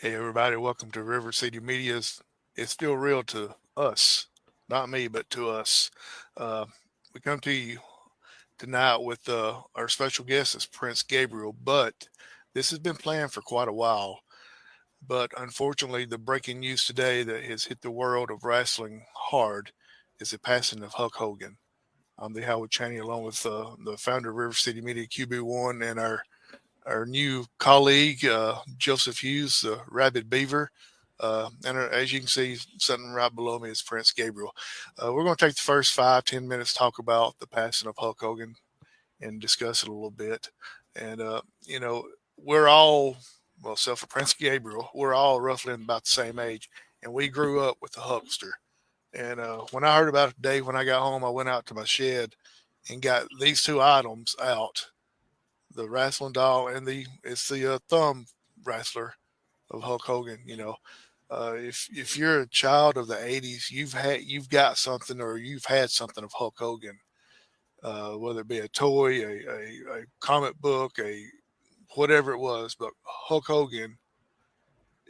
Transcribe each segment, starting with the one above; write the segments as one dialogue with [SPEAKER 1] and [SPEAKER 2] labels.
[SPEAKER 1] Hey everybody, welcome to River City Media's It's Still Real to Us. Not me, but to us. Uh, we come to you tonight with our special guest is Prince Gabriel, but this has been planned for quite a while. But unfortunately, the breaking news today that has hit the world of wrestling hard is the passing of Hulk Hogan. I'm the Howard Chaney along with the founder of River City Media QB1 and our new colleague, Joseph Hughes, the Rabid Beaver. And as you can see, sitting right below me is Prince Gabriel. We're going to take the first 5-10 minutes, talk about the passing of Hulk Hogan and discuss it a little bit. And, we're all, well, except for Prince Gabriel, we're all roughly about the same age. And we grew up with the Hulkster. And when I heard about it today, when I got home, I went out to my shed and got these two items out, the wrestling doll and the thumb wrestler of Hulk Hogan. If you're a child of the '80s, you've got something or you've had something of Hulk Hogan, whether it be a toy, a comic book, a whatever it was. But Hulk Hogan,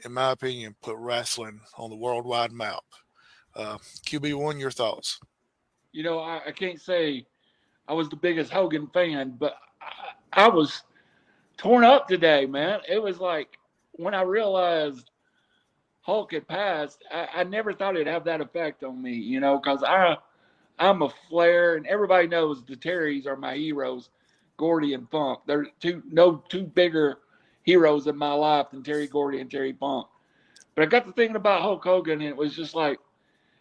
[SPEAKER 1] in my opinion, put wrestling on the worldwide map. QB1, your thoughts?
[SPEAKER 2] I can't say I was the biggest Hogan fan, but I was torn up today, man. It was like when I realized Hulk had passed, I never thought it'd have that effect on me, because I'm a Flair, and everybody knows the Terrys are my heroes, Gordy and Funk. They're two bigger heroes in my life than Terry Gordy and Terry Funk. But I got to thinking about Hulk Hogan, and it was just like,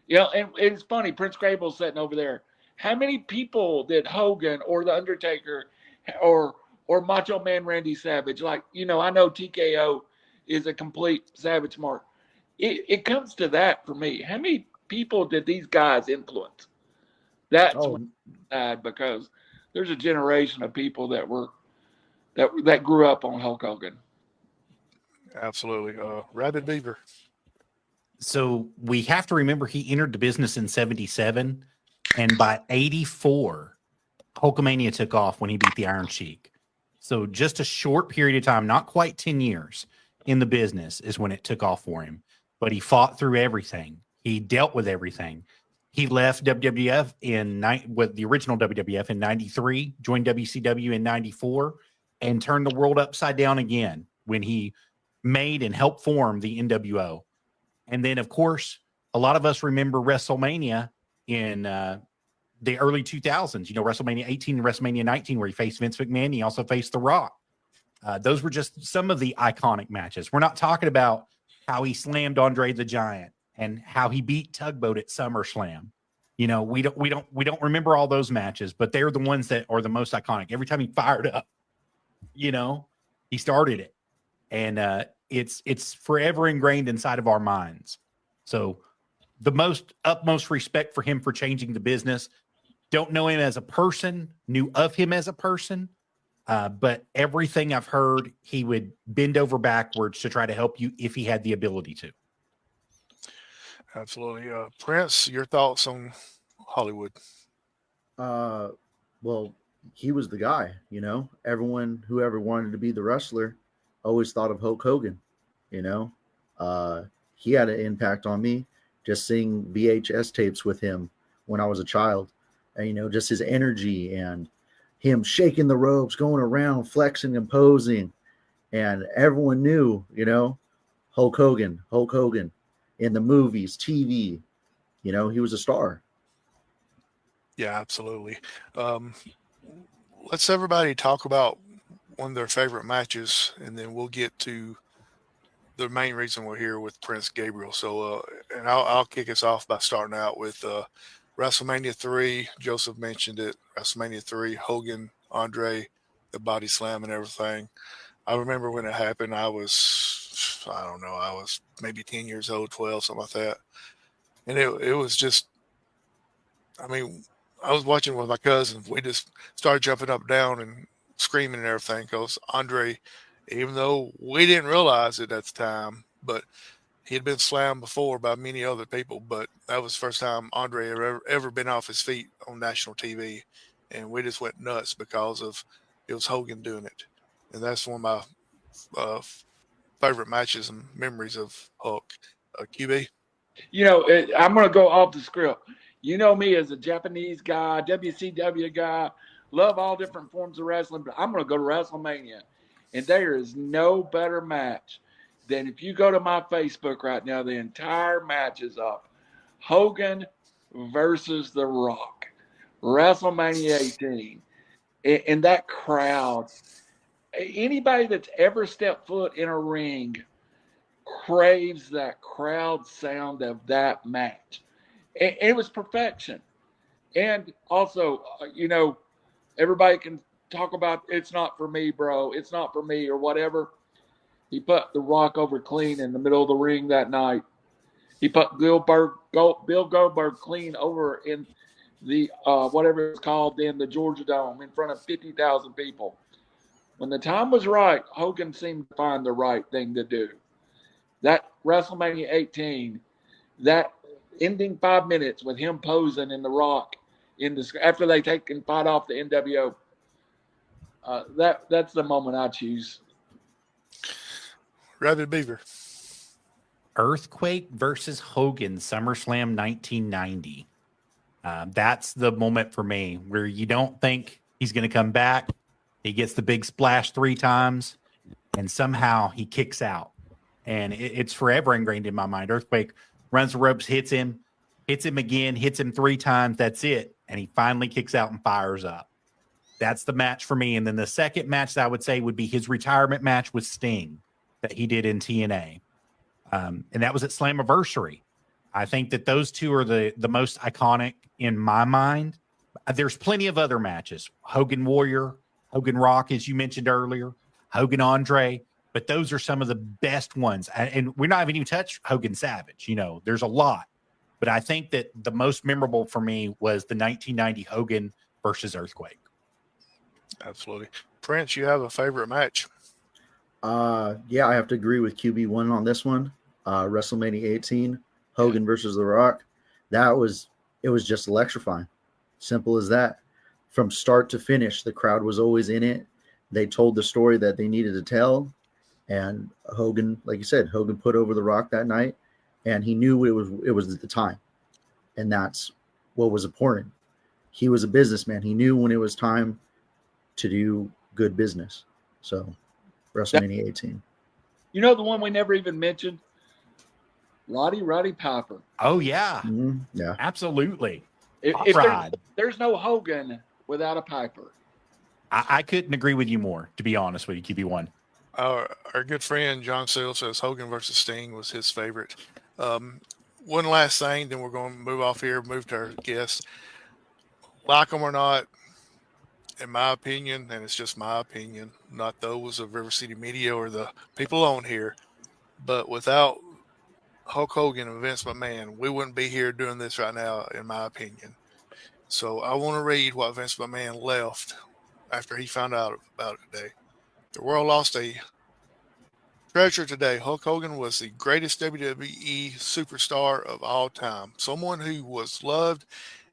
[SPEAKER 2] and it's funny, Prince Grable's sitting over there. How many people did Hogan or The Undertaker or Macho Man Randy Savage, like, I know TKO is a complete Savage mark. It comes to that for me. How many people did these guys influence? That's when
[SPEAKER 3] Oh,
[SPEAKER 2] I died, because there's a generation of people that grew up on Hulk Hogan.
[SPEAKER 1] Absolutely. Rabid Beaver.
[SPEAKER 4] So we have to remember he entered the business in 77, and by 84, Hulkamania took off when he beat the Iron Sheik. So just a short period of time, not quite 10 years in the business, is when it took off for him. But he fought through everything. He dealt with everything. He left WWF with the original WWF in 93, joined WCW in 94, and turned the world upside down again when he made and helped form the NWO. And then, of course, a lot of us remember WrestleMania in the early 2000s, WrestleMania 18 and WrestleMania 19, where he faced Vince McMahon. He also faced The Rock. Those were just some of the iconic matches. We're not talking about how he slammed Andre the Giant and how he beat Tugboat at SummerSlam. We don't remember all those matches, but they're the ones that are the most iconic. Every time he fired up, he started it. And it's forever ingrained inside of our minds. So the utmost respect for him for changing the business. Don't know him as a person, knew of him as a person, but everything I've heard, he would bend over backwards to try to help you if he had the ability to.
[SPEAKER 1] Absolutely. Prince, your thoughts on Hollywood?
[SPEAKER 3] uh, well, he was the guy. Everyone who ever wanted to be the wrestler always thought of Hulk Hogan. You know, he had an impact on me just seeing VHS tapes with him when I was a child, and just his energy and him shaking the ropes, going around, flexing and posing, and everyone knew, Hulk Hogan in the movies, TV. He was a star.
[SPEAKER 1] Yeah, absolutely. Um, let's everybody talk about one of their favorite matches, and then we'll get to the main reason we're here with Prince Gabriel. So, and I'll kick us off by starting out with WrestleMania 3. Joseph mentioned it. WrestleMania 3, Hogan, Andre, the body slam and everything. I remember when it happened, I don't know, I was maybe 10 years old, 12, something like that. And it was just, I mean, I was watching with my cousins. We just started jumping up and down and screaming and everything because Andre, even though we didn't realize it at the time, but he had been slammed before by many other people. But that was the first time Andre had ever been off his feet on national TV. And we just went nuts because of it was Hogan doing it. And that's one of my favorite matches and memories of Hulk. QB?
[SPEAKER 2] You know, I'm going to go off the script. You know me as a Japanese guy, WCW guy, love all different forms of wrestling, but I'm going to go to WrestleMania. And there is no better match than if you go to my Facebook right now, the entire match is up. Hogan versus The Rock. WrestleMania 18. And that crowd, anybody that's ever stepped foot in a ring craves that crowd sound of that match. It was perfection. And also, you know, everybody can talk about it's not for me, bro. It's not for me or whatever. He put The Rock over clean in the middle of the ring that night. He put Bill Goldberg clean over in the whatever it's called then, the Georgia Dome, in front of 50,000 people. When the time was right, Hogan seemed to find the right thing to do. That WrestleMania 18, that ending 5 minutes with him posing in The Rock in the after they take and fight off the NWO, that's the moment I choose.
[SPEAKER 1] Rabid Beaver.
[SPEAKER 4] Earthquake versus Hogan, SummerSlam 1990. That's the moment for me where you don't think he's going to come back. He gets the big splash 3 times, and somehow he kicks out. And it's forever ingrained in my mind. Earthquake runs the ropes, hits him again, hits him 3 times. That's it. And he finally kicks out and fires up. That's the match for me. And then the second match that I would say would be his retirement match with Sting that he did in TNA. And that was at Slammiversary. I think that those two are the most iconic in my mind. There's plenty of other matches. Hogan Warrior, Hogan Rock, as you mentioned earlier, Hogan Andre. But those are some of the best ones. And we're not even touched Hogan Savage. You know, there's a lot. But I think that the most memorable for me was the 1990 Hogan versus Earthquake.
[SPEAKER 1] Absolutely. Prince, you have a favorite match?
[SPEAKER 3] Yeah, I have to agree with QB1 on this one. WrestleMania 18, Hogan versus The Rock. It was just electrifying. Simple as that. From start to finish, the crowd was always in it. They told the story that they needed to tell. And Hogan, like you said, Hogan put over The Rock that night, and he knew it was at the time. And that's what was important. He was a businessman. He knew when it was time to do good business. So WrestleMania 18.
[SPEAKER 2] You know the one we never even mentioned? Roddy Piper.
[SPEAKER 4] Oh, yeah.
[SPEAKER 3] Mm-hmm. Yeah.
[SPEAKER 4] Absolutely.
[SPEAKER 2] If there's no Hogan without a Piper.
[SPEAKER 4] I couldn't agree with you more, to be honest with you, QB1.
[SPEAKER 1] Our good friend John Seal says Hogan versus Sting was his favorite. One last thing, then we're going to move off here, move to our guests. Like them or not, in my opinion, and it's just my opinion, not those of River City Media or the people on here, but without Hulk Hogan and Vince McMahon, we wouldn't be here doing this right now, in my opinion. So I want to read what Vince McMahon left after he found out about it today. The world lost a treasure today. Hulk Hogan was the greatest WWE superstar of all time, someone who was loved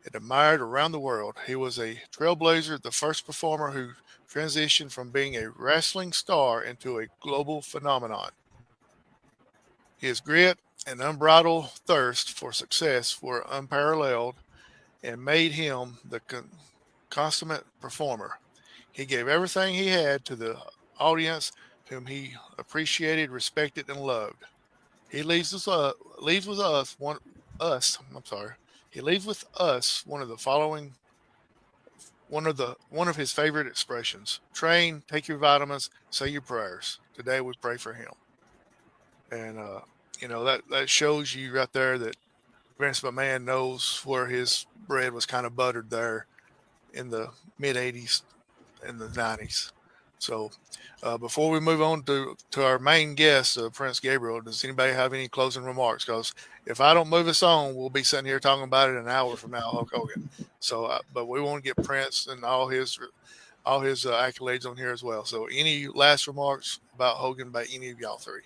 [SPEAKER 1] and admired around the world. He was a trailblazer, the first performer who transitioned from being a wrestling star into a global phenomenon. His grit and unbridled thirst for success were unparalleled and made him the consummate performer. He gave everything he had to the audience whom he appreciated, respected, and loved. He leaves with us one of his favorite expressions. Train, take your vitamins, say your prayers. Today we pray for him. And that shows you right there that Vince McMahon knows where his bread was kind of buttered there in the mid 80s and the 90s. So before we move on to our main guest, Prince Gabriel, does anybody have any closing remarks? Because if I don't move us on, we'll be sitting here talking about it an hour from now, Hulk Hogan. So, but we want to get Prince and all his accolades on here as well. So any last remarks about Hogan by any of y'all three?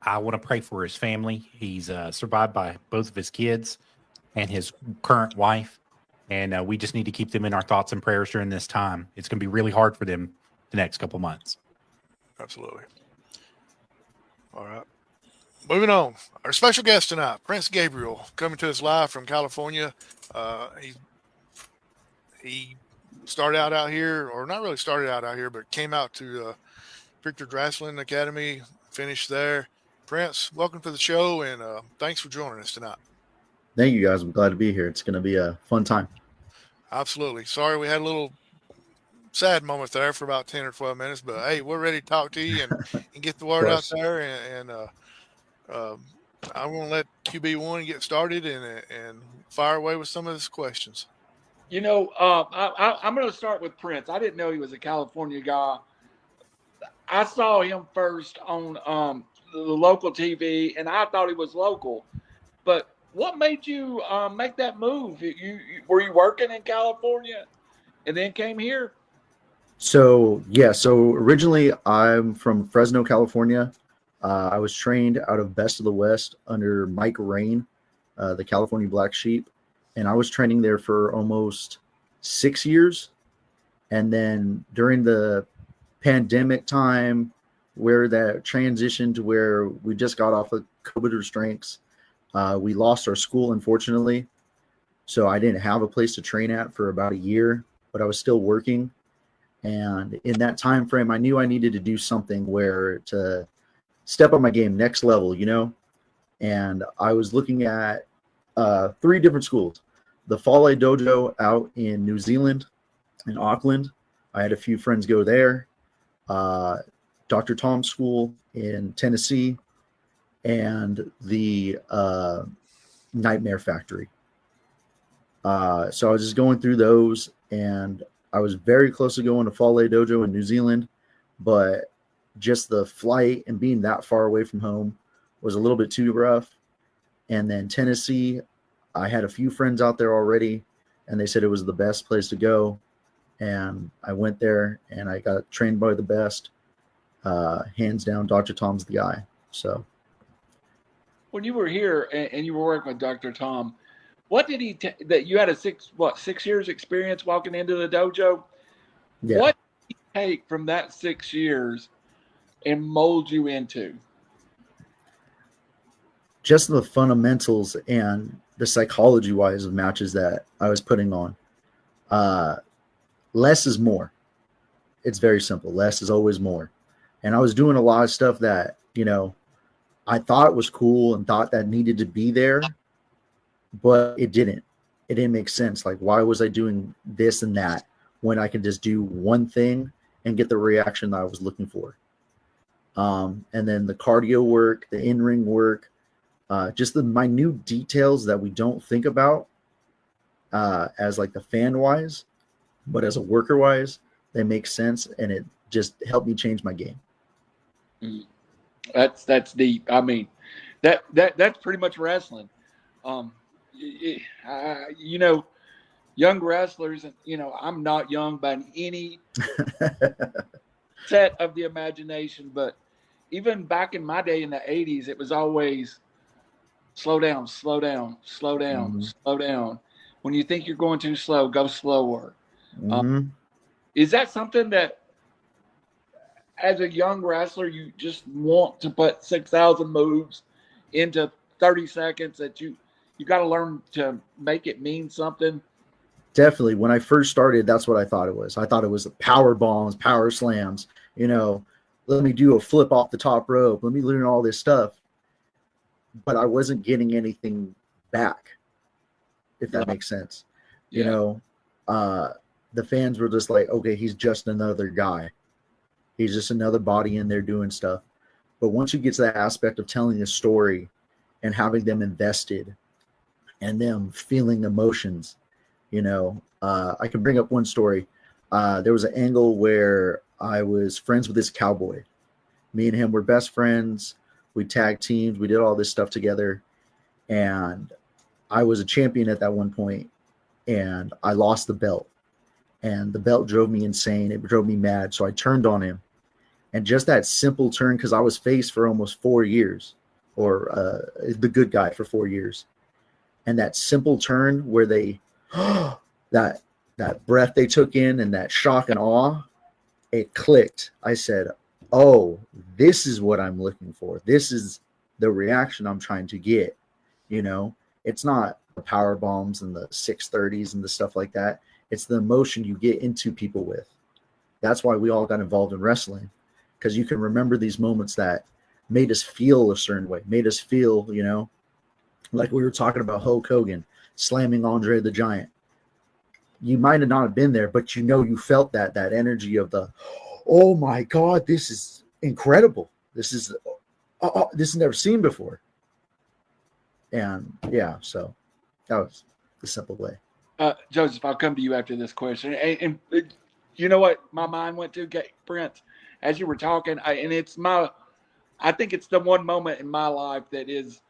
[SPEAKER 4] I want to pray for his family. He's survived by both of his kids and his current wife. And we just need to keep them in our thoughts and prayers during this time. It's going to be really hard for them the next couple months.
[SPEAKER 1] Absolutely. All right. Moving on. Our special guest tonight, Prince Gabriel, coming to us live from California. He started out here, or not really started out here, but came out to Victor Wrestling Academy, finished there. Prince, welcome to the show, and thanks for joining us tonight.
[SPEAKER 3] Thank you, guys. I'm glad to be here. It's going to be a fun time.
[SPEAKER 1] Absolutely. Sorry we had a little sad moment there for about 10 or 12 minutes, but hey, we're ready to talk to you and get the word out there. And I'm going to let QB1 get started and fire away with some of his questions.
[SPEAKER 2] I'm going to start with Prince. I didn't know he was a California guy. I saw him first on the local TV, and I thought he was local. But what made you make that move? Were you working in California and then came here?
[SPEAKER 3] So originally I'm from Fresno, California. I was trained out of Best of the West under Mike Rain, the California Black Sheep. And I was training there for almost 6 years. And then during the pandemic time, where that transitioned to where we just got off of COVID restraints, we lost our school, unfortunately. So I didn't have a place to train at for about a year, but I was still working. And in that time frame, I knew I needed to do something where to step up my game next level, And I was looking at 3 different schools. The Fale Dojo out in New Zealand, in Auckland. I had a few friends go there. Dr. Tom's School in Tennessee, and the Nightmare Factory. So I was just going through those, and I was very close to going to Fale Dojo in New Zealand, but just the flight and being that far away from home was a little bit too rough. And then Tennessee, I had a few friends out there already, and they said it was the best place to go. And I went there, and I got trained by the best. Hands down, Dr. Tom's the guy. So
[SPEAKER 2] when you were here and you were working with Dr. Tom, what did he that you had a 6 years experience walking into the dojo?
[SPEAKER 3] Yeah.
[SPEAKER 2] What did he take from that 6 years and mold you into?
[SPEAKER 3] Just the fundamentals and the psychology wise of matches that I was putting on. Less is more. It's very simple. Less is always more. And I was doing a lot of stuff that, I thought was cool and thought that needed to be there, but it didn't. It didn't make sense. Like, why was I doing this and that when I can just do one thing and get the reaction that I was looking for? And then the cardio work, the in-ring work, just the minute details that we don't think about as like the fan wise, but as a worker wise, they make sense, and it just helped me change my game.
[SPEAKER 2] That's deep. I mean, that's pretty much wrestling. Young wrestlers, and I'm not young by any set of the imagination, but even back in my day in the 80s, it was always slow down, slow down, slow down,
[SPEAKER 3] Mm-hmm.
[SPEAKER 2] slow down. When you think you're going too slow, go slower.
[SPEAKER 3] Mm-hmm.
[SPEAKER 2] Is that something that, as a young wrestler, you just want to put 6,000 moves into 30 seconds that you got to learn to make it mean something?
[SPEAKER 3] Definitely. When I first started, that's what I thought it was. I thought it was power bombs, power slams, let me do a flip off the top rope. Let me learn all this stuff. But I wasn't getting anything back, if that makes sense.
[SPEAKER 2] Yeah.
[SPEAKER 3] The fans were just like, okay, he's just another guy. He's just another body in there doing stuff. But once you get to that aspect of telling a story and having them invested and them feeling emotions, I can bring up one story. There was an angle where I was friends with this cowboy. Me and him were best friends. We tag teams. We did all this stuff together. And I was a champion at that one point, and I lost the belt. And the belt drove me insane. It drove me mad. So I turned on him. And just that simple turn, because I was face for almost 4 years, or the good guy for 4 years. And that simple turn where they, that breath they took in and that shock and awe, it clicked. I said, oh, this is what I'm looking for. This is the reaction I'm trying to get. You know, it's not the power bombs and the 630s and the stuff like that. It's the emotion you get into people with. That's why we all got involved in wrestling, because you can remember these moments that made us feel a certain way, made us feel, you know, like we were talking about Hulk Hogan slamming Andre the Giant. You might have not been there, but you know you felt that energy of the, oh my God, this is incredible. This is this is never seen before. And yeah, so that was the simple way.
[SPEAKER 2] Joseph, I'll come to you after this question. And you know what my mind went to, Prince, as you were talking, I think it's the one moment in my life that is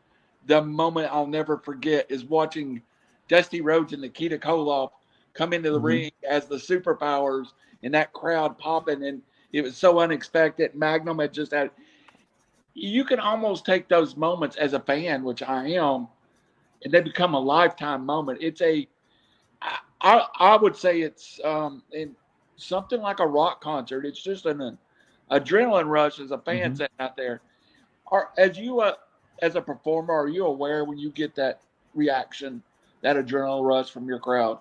[SPEAKER 2] the moment I'll never forget, is watching Dusty Rhodes and Nikita Koloff come into the ring as the superpowers and that crowd popping. And it was so unexpected. Magnum had just had, you can almost take those moments as a fan, which I am, and they become a lifetime moment. It's I would say it's in something like a rock concert. It's just an adrenaline rush as a fan sitting out there. As a performer, are you aware when you get that reaction, that adrenaline rush from your crowd?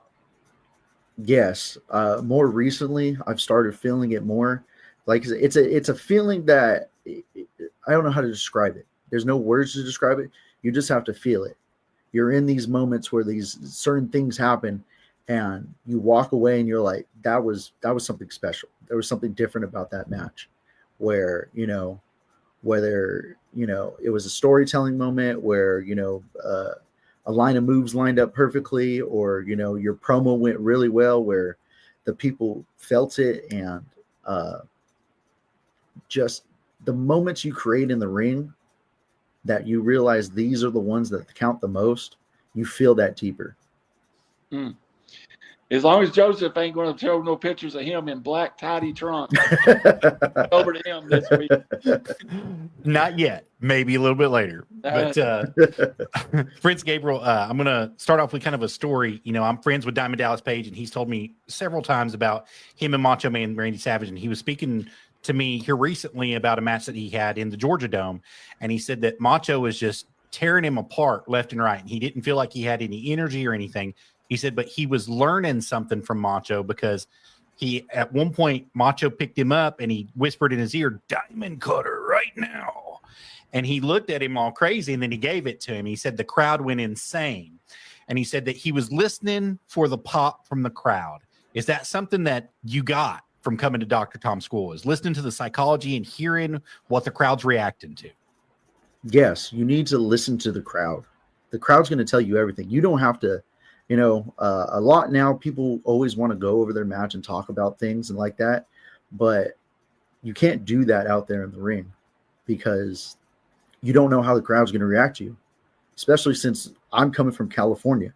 [SPEAKER 3] Yes. More recently, I've started feeling it more. Like it's a feeling that I don't know how to describe it. There's no words to describe it. You just have to feel it. You're in these moments where these certain things happen, and you walk away and you're like, that was something special. There was something different about that match, where, you know, whether, you know, it was a storytelling moment where, you know, a line of moves lined up perfectly, or, you know, your promo went really well where the people felt it. And just the moments you create in the ring that you realize these are the ones that count the most, you feel that deeper.
[SPEAKER 2] As long as Joseph ain't going to show no pictures of him in black tidy trunks, over to him this week.
[SPEAKER 4] Not yet. Maybe a little bit later. But Prince Gabriel, I'm going to start off with kind of a story. You know, I'm friends with Diamond Dallas Page, and he's told me several times about him and Macho Man Randy Savage. And he was speaking to me here recently about a match that he had in the Georgia Dome. And he said that Macho was just tearing him apart left and right. And he didn't feel like he had any energy or anything. He said, but he was learning something from Macho, because he, at one point, Macho picked him up and he whispered in his ear, "Diamond Cutter right now." And he looked at him all crazy, and then he gave it to him. He said the crowd went insane. And he said that he was listening for the pop from the crowd. Is that something that you got from coming to Dr. Tom School, is listening to the psychology and hearing what the crowd's reacting to?
[SPEAKER 3] Yes, you need to listen to the crowd. The crowd's going to tell you everything. You don't have to, you know, a lot now people always want to go over their match and talk about things and like that, but you can't do that out there in the ring, because you don't know how the crowd's going to react to you, especially since I'm coming from California.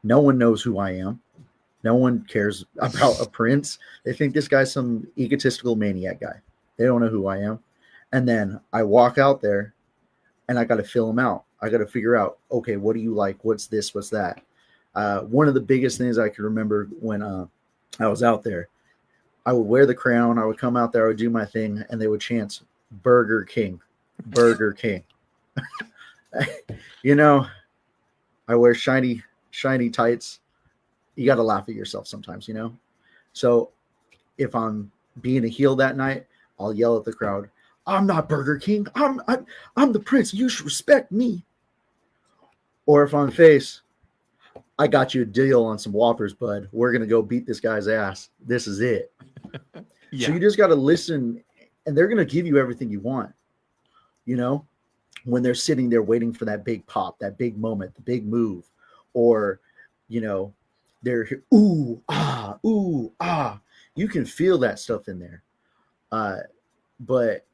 [SPEAKER 3] No one knows who I am. No one cares about a Prince. They think this guy's some egotistical maniac guy. They don't know who I am. And then I walk out there and I got to fill them out. I got to figure out, okay, what do you like? What's this? What's that? One of the biggest things I can remember when I was out there, I would wear the crown. I would come out there, I would do my thing, and they would chant Burger King, Burger King. You know, I wear shiny tights. You got to laugh at yourself sometimes, you know? So if I'm being a heel that night, I'll yell at the crowd, "I'm not Burger King. I'm the Prince. You should respect me." Or if I'm face, "I got you a deal on some Whoppers, bud. We're going to go beat this guy's ass. This is it." Yeah. So you just got to listen, and they're going to give you everything you want. You know, when they're sitting there waiting for that big pop, that big moment, the big move, or, you know, they're here, ooh, ah. You can feel that stuff in there. But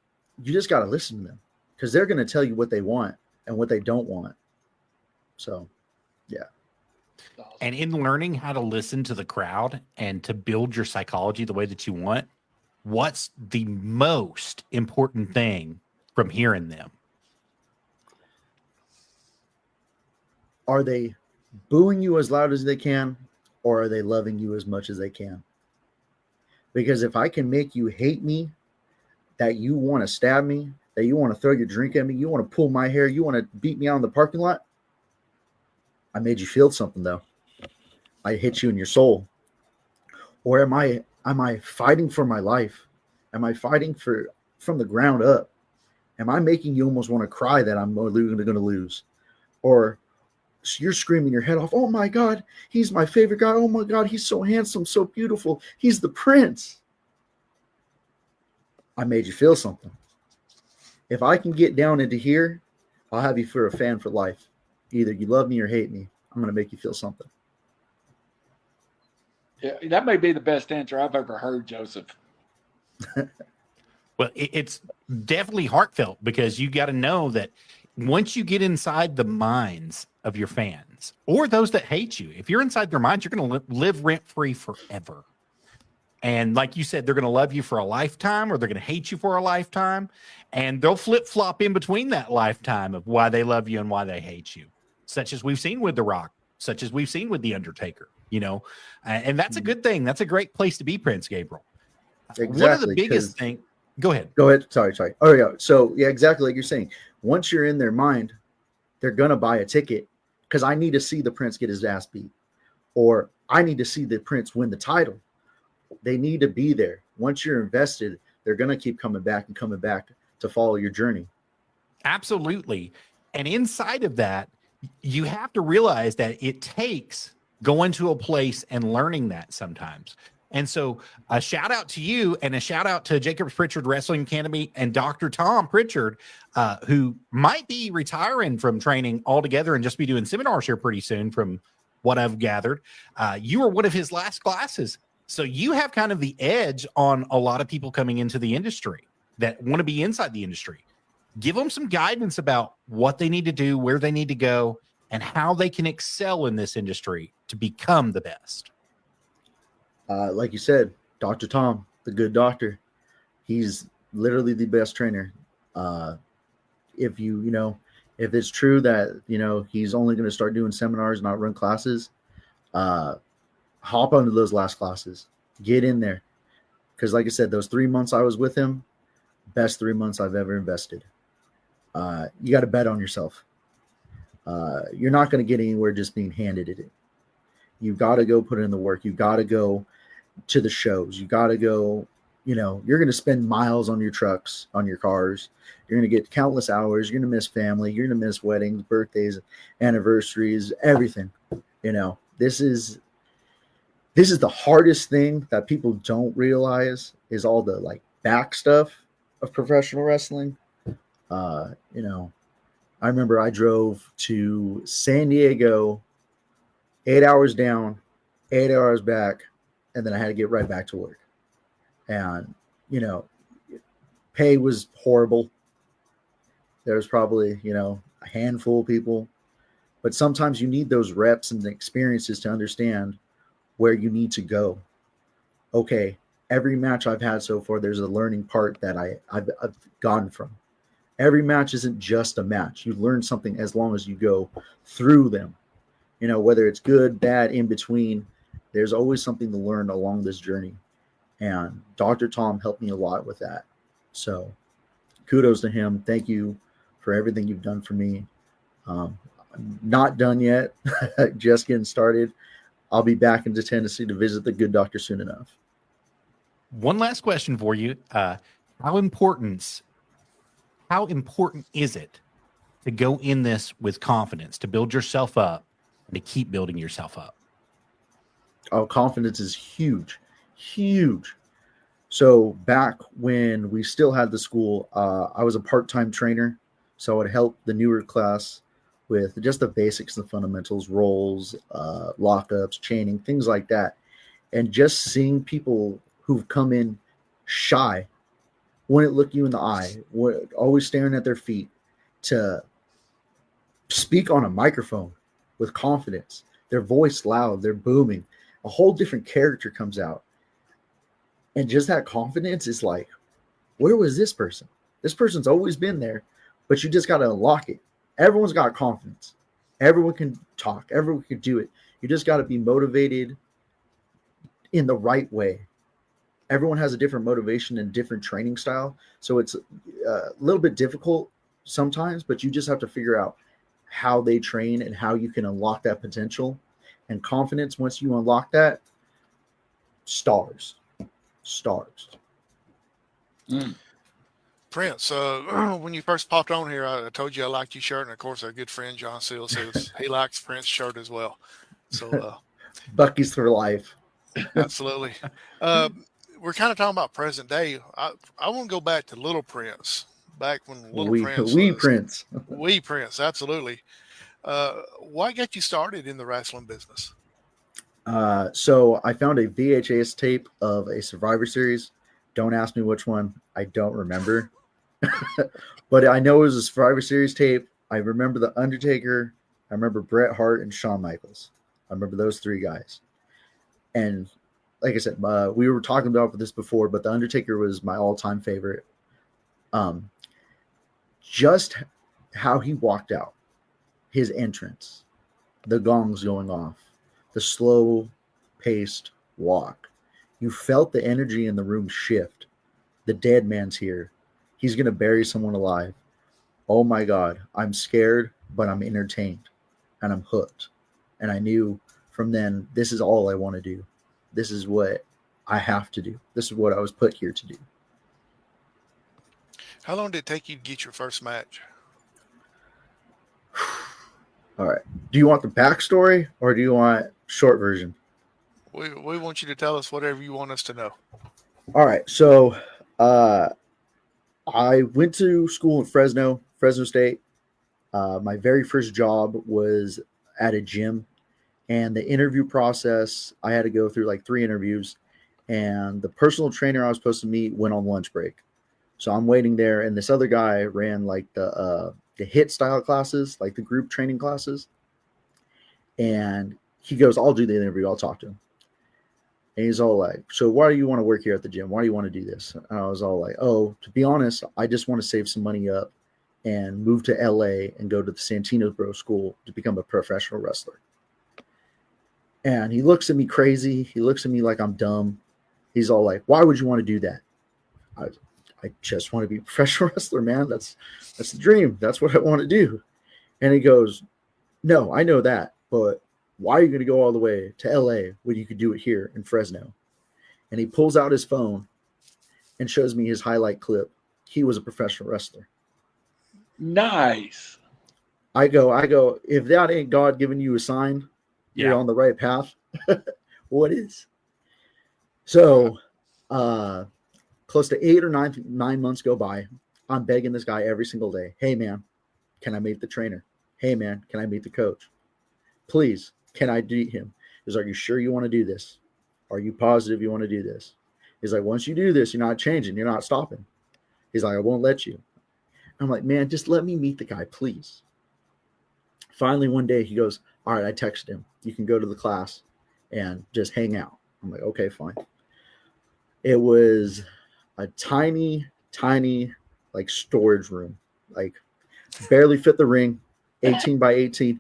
[SPEAKER 3] you just got to listen to them, because they're going to tell you what they want and what they don't want. So, yeah.
[SPEAKER 4] And in learning how to listen to the crowd and to build your psychology the way that you want, what's the most important thing from hearing them?
[SPEAKER 3] Are they booing you as loud as they can, or are they loving you as much as they can? Because if I can make you hate me, that you want to stab me, that you want to throw your drink at me, you want to pull my hair, you want to beat me out in the parking lot. I made you feel something though. I hit you in your soul. Or am I fighting for my life? Am I fighting from the ground up? Am I making you almost want to cry that I'm going to lose? Or you're screaming your head off, oh my God, he's my favorite guy. Oh my God, he's so handsome, so beautiful. He's the prince. I made you feel something. If I can get down into here, I'll have you for a fan for life. Either you love me or hate me. I'm going to make you feel something.
[SPEAKER 2] Yeah, that may be the best answer I've ever heard, Joseph.
[SPEAKER 4] Well, it's definitely heartfelt, because you got to know that once you get inside the minds of your fans or those that hate you, if you're inside their minds, you're going to live rent-free forever. And like you said, they're going to love you for a lifetime, or they're going to hate you for a lifetime. And they'll flip-flop in between that lifetime of why they love you and why they hate you, such as we've seen with The Rock, such as we've seen with The Undertaker, and that's a good thing. That's a great place to be, Prince Gabriel.
[SPEAKER 3] Exactly.
[SPEAKER 4] One of the biggest things. Go ahead.
[SPEAKER 3] Sorry. Oh yeah. So yeah, exactly like you're saying. Once you're in their mind, they're gonna buy a ticket because I need to see the prince get his ass beat, or I need to see the prince win the title. They need to be there. Once you're invested, they're gonna keep coming back to follow your journey.
[SPEAKER 4] Absolutely. And inside of that, you have to realize that it takes going to a place and learning that sometimes. And so a shout out to you, and a shout out to Jacobs Pritchard Wrestling Academy and Dr. Tom Pritchard, who might be retiring from training altogether and just be doing seminars here pretty soon from what I've gathered. You were one of his last classes. So you have kind of the edge on a lot of people coming into the industry that want to be inside the industry. Give them some guidance about what they need to do, where they need to go, and how they can excel in this industry to become the best.
[SPEAKER 3] Like you said, Dr. Tom, the good doctor, he's literally the best trainer. If it's true that, he's only going to start doing seminars, not run classes, hop onto those last classes, get in there. Because like I said, those 3 months I was with him, best 3 months I've ever invested. You got to bet on yourself. You're not going to get anywhere just being handed it. You've got to go put in the work. You've got to go to the shows. You got to go, you're going to spend miles on your trucks, on your cars. You're going to get countless hours. You're going to miss family. You're going to miss weddings, birthdays, anniversaries, everything. This is the hardest thing that people don't realize is all the back stuff of professional wrestling. I remember I drove to San Diego, 8 hours down, 8 hours back, and then I had to get right back to work. And, pay was horrible. There was probably, a handful of people. But sometimes you need those reps and experiences to understand where you need to go. Okay, every match I've had so far, there's a learning part that I've gotten from. Every match isn't just a match. You learn something as long as you go through them. Whether it's good, bad, in between, there's always something to learn along this journey. And Dr. Tom helped me a lot with that. So kudos to him. Thank you for everything you've done for me. I'm not done yet. Just getting started. I'll be back into Tennessee to visit the good doctor soon enough.
[SPEAKER 4] One last question for you. How important is it to go in this with confidence, to build yourself up and to keep building yourself up?
[SPEAKER 3] Oh, confidence is huge. So back when we still had the school, I was a part-time trainer. So I would help the newer class with just the basics, the fundamentals, rolls, lockups, chaining, things like that. And just seeing people who've come in shy, wouldn't look you in the eye, always staring at their feet, to speak on a microphone with confidence, their voice loud, they're booming, a whole different character comes out. And just that confidence is like, where was this person? This person's always been there, but you just got to unlock it. Everyone's got confidence. Everyone can talk. Everyone can do it. You just got to be motivated in the right way. everyone has a different motivation and different training style. So it's a little bit difficult sometimes, but you just have to figure out how they train and how you can unlock that potential and confidence. Once you unlock that, stars.
[SPEAKER 1] Prince, when you first popped on here, I told you I liked your shirt, and of course, our good friend John Seal says he likes Prince's shirt as well. So,
[SPEAKER 3] Bucky's for life.
[SPEAKER 1] absolutely. We're kind of talking about present day. I want to go back to Little Prince, back when Little Prince
[SPEAKER 3] we
[SPEAKER 1] was
[SPEAKER 3] Prince.
[SPEAKER 1] wee Prince. Absolutely. What got you started in the wrestling business?
[SPEAKER 3] So I found a VHS tape of a Survivor Series. Don't ask me which one. I don't remember. But I know it was a Survivor Series tape. I remember The Undertaker. I remember Bret Hart and Shawn Michaels. I remember those three guys. And like I said, we were talking about this before, but The Undertaker was my all-time favorite. Just how he walked out, his entrance, the gongs going off, the slow-paced walk. You felt the energy in the room shift. The dead man's here. He's going to bury someone alive. Oh my God, I'm scared, but I'm entertained, and I'm hooked. And I knew from then, this is all I want to do. This is what I have to do. This is what I was put here to do.
[SPEAKER 1] How long did it take you to get your first match?
[SPEAKER 3] All right. Do you want the backstory or do you want short version?
[SPEAKER 1] We want you to tell us whatever you want us to know.
[SPEAKER 3] All right. So I went to school in Fresno State. My very first job was at a gym. And the interview process, I had to go through like 3 interviews. And the personal trainer I was supposed to meet went on lunch break. So I'm waiting there. And this other guy ran like the HIT style classes, like the group training classes. And he goes, I'll do the interview. I'll talk to him. And he's all like, so why do you want to work here at the gym? Why do you want to do this? And I was all like, oh, to be honest, I just want to save some money up and move to LA and go to the Santino Bro School to become a professional wrestler. And he looks at me crazy. He looks at me like I'm dumb. He's all like, why would you want to do that? I just want to be a professional wrestler, man. That's the dream. That's what I want to do. And he goes, no, I know that, but why are you going to go all the way to LA when you could do it here in Fresno? And he pulls out his phone and shows me his highlight clip. He was a professional wrestler.
[SPEAKER 2] Nice.
[SPEAKER 3] I go, if that ain't God giving you a sign, you're on the right path. What is? So, close to 8 or 9 months go by. I'm begging this guy every single day. Hey, man, can I meet the trainer? Hey, man, can I meet the coach? Please, can I meet him? He's like, are you sure you want to do this? Are you positive you want to do this? He's like, once you do this, you're not changing. You're not stopping. He's like, I won't let you. I'm like, man, just let me meet the guy, please. Finally, one day he goes, all right, I texted him. You can go to the class and just hang out. I'm like, okay, fine. It was a tiny, like storage room, like barely fit the ring, 18 by 18.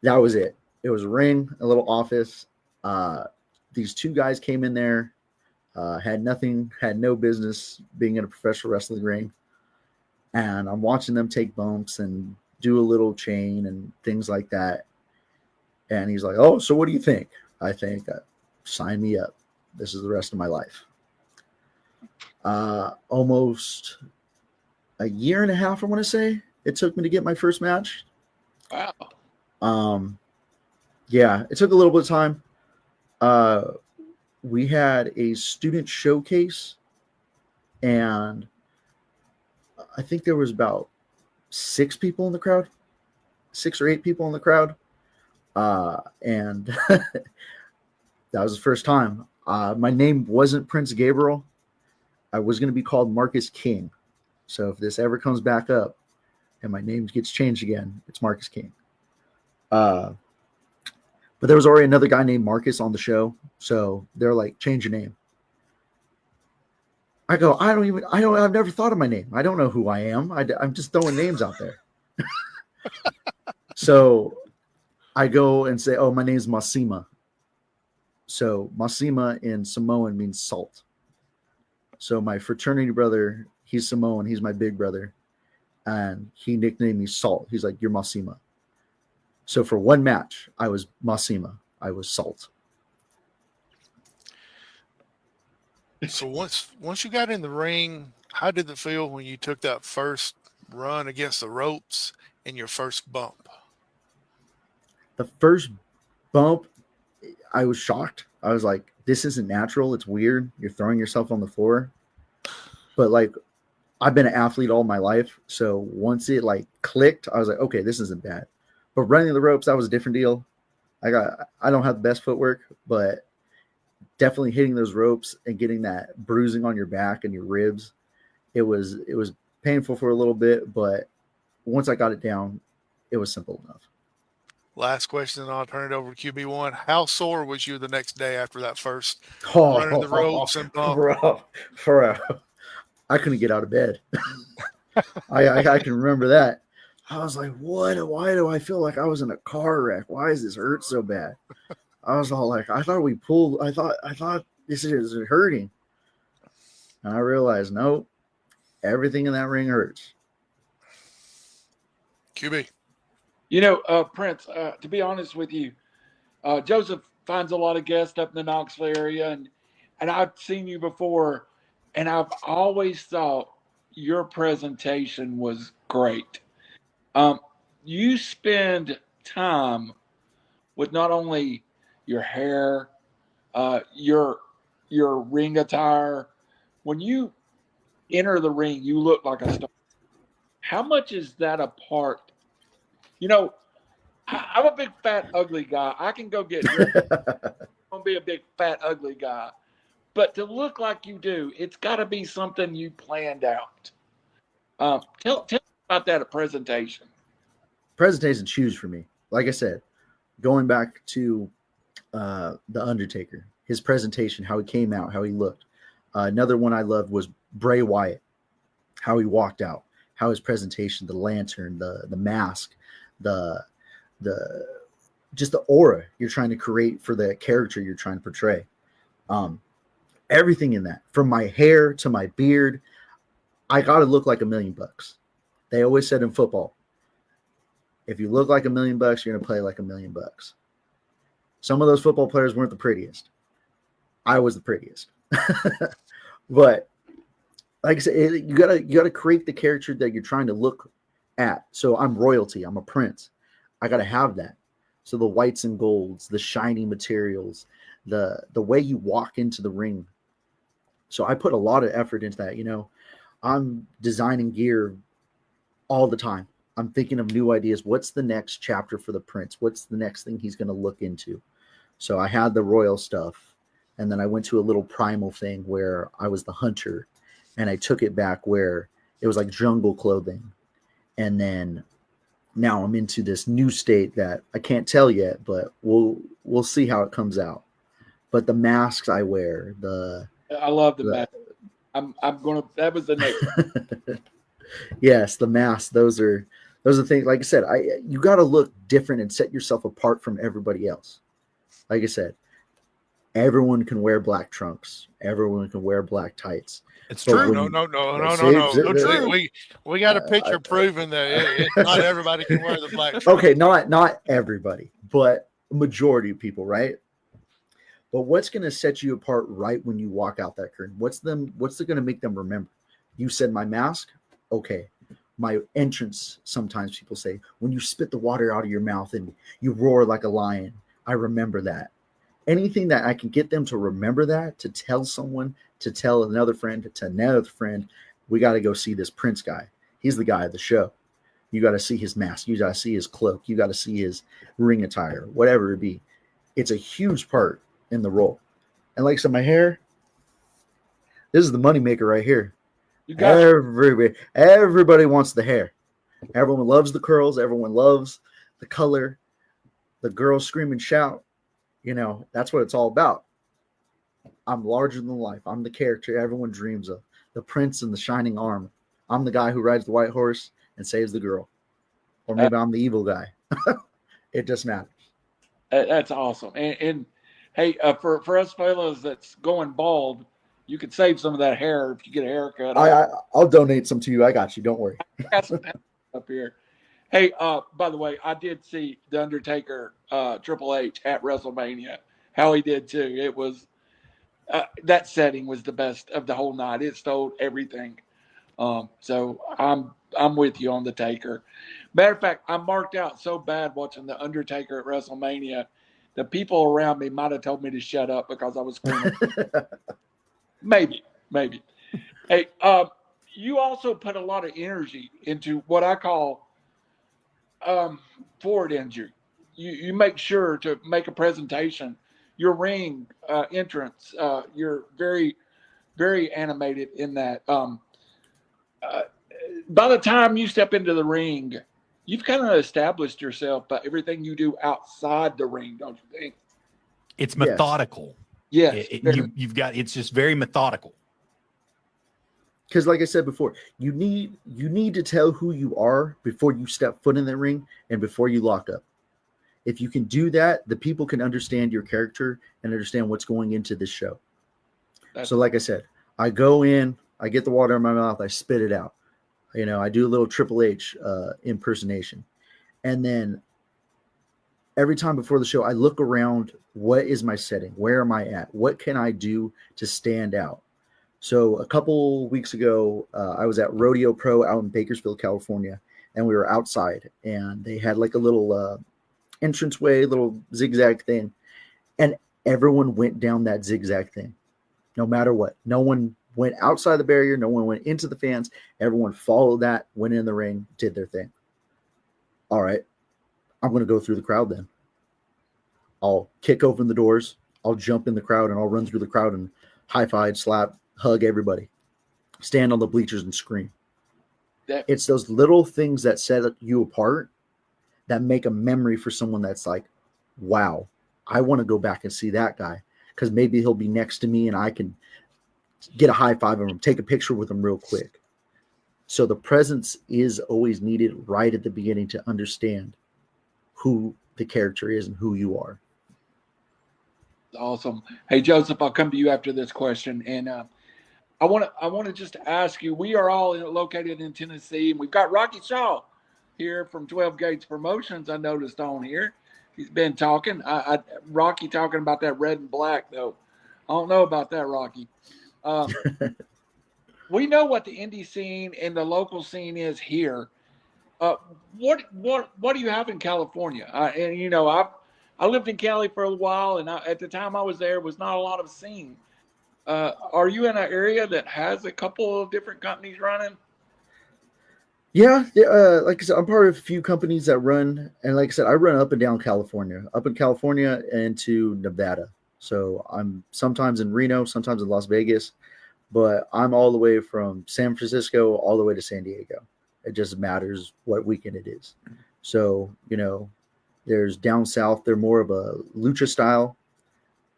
[SPEAKER 3] That was it. It was a ring, a little office. These 2 guys came in there, had no business being in a professional wrestling ring. And I'm watching them take bumps and do a little chain and things like that. And he's like, oh, so what do you think? I think, sign me up. This is the rest of my life. Almost a year and a half, I want to say, it took me to get my first match.
[SPEAKER 2] Wow.
[SPEAKER 3] Yeah, it took a little bit of time. We had a student showcase, and I think there was about 6 people in the crowd, 6 or 8 people in the crowd. And that was the first time. My name wasn't Prince Gabriel. I was going to be called Marcus King. So if this ever comes back up and my name gets changed again, it's Marcus King. But there was already another guy named Marcus on the show. So they're like, change your name. I go, I've never thought of my name. I don't know who I am. I'm just throwing names out there. So I go and say, oh, my name's Masima. So Masima in Samoan means salt. So my fraternity brother, he's Samoan. He's my big brother. And he nicknamed me Salt. He's like, you're Masima. So for one match, I was Masima. I was Salt.
[SPEAKER 1] So once you got in the ring, how did it feel when you took that first run against the ropes and your first bump?
[SPEAKER 3] The first bump, I was shocked. I was like, this isn't natural. It's weird. You're throwing yourself on the floor. But like, I've been an athlete all my life. So once it like clicked, I was like, okay, this isn't bad. But running the ropes, that was a different deal. I don't have the best footwork, but definitely hitting those ropes and getting that bruising on your back and your ribs, it was painful for a little bit, but once I got it down, it was simple enough.
[SPEAKER 1] Last question, and I'll turn it over to QB1. How sore was you the next day after that first running the ropes and bump?
[SPEAKER 3] Bro, I couldn't get out of bed. I can remember that. I was like, what? Why do I feel like I was in a car wreck? Why does this hurt so bad? I was all like, I thought this is hurting. And I realized, no, everything in that ring hurts.
[SPEAKER 1] QB.
[SPEAKER 2] You know, Prince, to be honest with you, Joseph finds a lot of guests up in the Knoxville area, and I've seen you before, and I've always thought your presentation was great. You spend time with not only your hair, your ring attire. When you enter the ring, you look like a star. How much is that a part? You know, I'm a big fat ugly guy. I can go get dressed. I'm gonna be a big fat ugly guy, but to look like you do, it's got to be something you planned out. Tell me about that at presentation.
[SPEAKER 3] Presentation huge for me. Like I said, going back to the Undertaker, his presentation, how he came out, how he looked. Another one I loved was Bray Wyatt, how he walked out, how his presentation, the lantern, the mask, the just the aura you're trying to create for the character you're trying to portray. Everything in that, from my hair to my beard, I gotta look like $1 million. They always said in football, if you look like $1 million, you're gonna play like $1 million. Some of those football players weren't the prettiest. I was the prettiest. But like I said, you gotta create the character that you're trying to look at. So I'm royalty. I'm a prince. I gotta have that. So the whites and golds, the shiny materials, the way you walk into the ring. So I put a lot of effort into that. You know, I'm designing gear all the time. I'm thinking of new ideas. What's the next chapter for the prince? What's the next thing he's going to look into? So I had the royal stuff, and then I went to a little primal thing where I was the hunter, and I took it back where it was like jungle clothing. And then now I'm into this new state that I can't tell yet, but we'll see how it comes out. But the masks I wear,
[SPEAKER 2] I love the mask. I'm gonna. That was the next.
[SPEAKER 3] Yes, the masks. Those are things. Like I said, you got to look different and set yourself apart from everybody else. Like I said, everyone can wear black trunks. Everyone can wear black tights.
[SPEAKER 4] It's true.
[SPEAKER 1] No. We got a picture proving that not everybody can wear the black trunks.
[SPEAKER 3] Okay, not everybody, but majority of people, right? But what's going to set you apart right when you walk out that curtain? What's going to make them remember? You said my mask? Okay. My entrance, sometimes people say, when you spit the water out of your mouth and you roar like a lion, I remember that. Anything that I can get them to remember that, to tell someone, to tell another friend, to another friend, we got to go see this Prince guy. He's the guy of the show. You got to see his mask. You got to see his cloak. You got to see his ring attire, whatever it be. It's a huge part in the role. And like I said, my hair, this is the moneymaker right here.
[SPEAKER 2] You got
[SPEAKER 3] everybody wants the hair. Everyone loves the curls. Everyone loves the color. The girls scream and shout. You know, that's what it's all about. I'm larger than life. I'm the character everyone dreams of. The prince in the shining armor. I'm the guy who rides the white horse and saves the girl. Or maybe I'm the evil guy. It just matters.
[SPEAKER 2] That's awesome. And hey, for us fellows that's going bald, You could save some of that hair if you get a haircut.
[SPEAKER 3] I'll donate some to you. I got you. Don't worry.
[SPEAKER 2] I got some up here. Hey, by the way, I did see the Undertaker, Triple H at WrestleMania. How he did too. It was that setting was the best of the whole night. It stole everything. So I'm with you on the Taker. Matter of fact, I marked out so bad watching the Undertaker at WrestleMania. The people around me might have told me to shut up because I was screaming. Maybe. Hey, you also put a lot of energy into what I call forward injury. You make sure to make a presentation. Your ring entrance, you're very, very animated in that. By the time you step into the ring, you've kind of established yourself by everything you do outside the ring, don't you think?
[SPEAKER 4] It's methodical.
[SPEAKER 2] Yes.
[SPEAKER 4] You've got, it's just very methodical.
[SPEAKER 3] Because like I said before, you need to tell who you are before you step foot in the ring and before you lock up. If you can do that, the people can understand your character and understand what's going into this show. So like I said, I go in, I get the water in my mouth, I spit it out. You know, I do a little Triple H impersonation. And then every time before the show, I look around, what is my setting? Where am I at? What can I do to stand out? So a couple weeks ago, I was at Rodeo Pro out in Bakersfield, California, and we were outside, and they had like a little entranceway, little zigzag thing, and everyone went down that zigzag thing, no matter what. No one went outside the barrier. No one went into the fans. Everyone followed that, went in the ring, did their thing. All right, I'm going to go through the crowd then. I'll kick open the doors. I'll jump in the crowd, and I'll run through the crowd and high-five, slap, hug everybody, stand on the bleachers and scream. It's those little things that set you apart that make a memory for someone that's like, wow, I want to go back and see that guy because maybe he'll be next to me and I can get a high five of him, take a picture with him real quick. So the presence is always needed right at the beginning to understand who the character is and who you are.
[SPEAKER 2] Awesome. Hey, Joseph, I'll come to you after this question. And I want to just ask you, we are all located in Tennessee, and we've got Rocky Shaw here from 12 Gates Promotions. I noticed on here. He's been talking. Rocky talking about that red and black, though. I don't know about that, Rocky. We know what the indie scene and the local scene is here. What do you have in California? And you know, I lived in Cali for a while, and at the time I was there, was not a lot of scene. Are you in an area that has a couple of different companies running?
[SPEAKER 3] Yeah, like I said, I'm part of a few companies that run, and like I said, I run up and down California, up in California and to Nevada. So I'm sometimes in Reno, sometimes in Las Vegas, but I'm all the way from San Francisco all the way to San Diego. It just matters what weekend it is. So, you know, there's down south, they're more of a lucha style.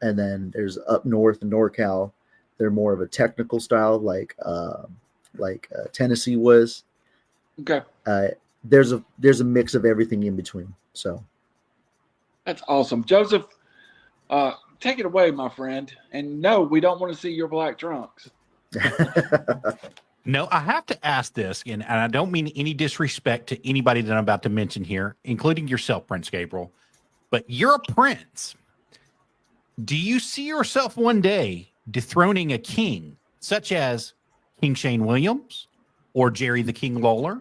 [SPEAKER 3] And then there's up north in NorCal, they're more of a technical style, like Tennessee was.
[SPEAKER 2] Okay.
[SPEAKER 3] There's a mix of everything in between. So
[SPEAKER 2] that's awesome, Joseph. Take it away, my friend. And no, we don't want to see your black trunks.
[SPEAKER 4] No, I have to ask this, and I don't mean any disrespect to anybody that I'm about to mention here, including yourself, Prince Gabriel, but you're a prince. Do you see yourself one day dethroning a king, such as King Shane Williams or Jerry the King Lawler,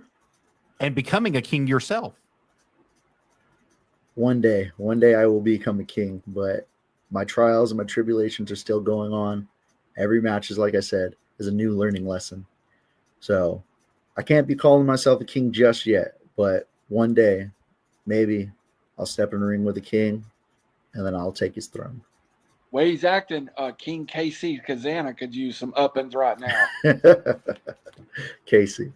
[SPEAKER 4] and becoming a king yourself?
[SPEAKER 3] One day I will become a king, but my trials and my tribulations are still going on. Every match is, like I said, is a new learning lesson. So I can't be calling myself a king just yet, but one day maybe I'll step in the ring with a king and then I'll take his throne.
[SPEAKER 2] Way he's acting, King KC Kazana could use some uppins right now.
[SPEAKER 3] Casey.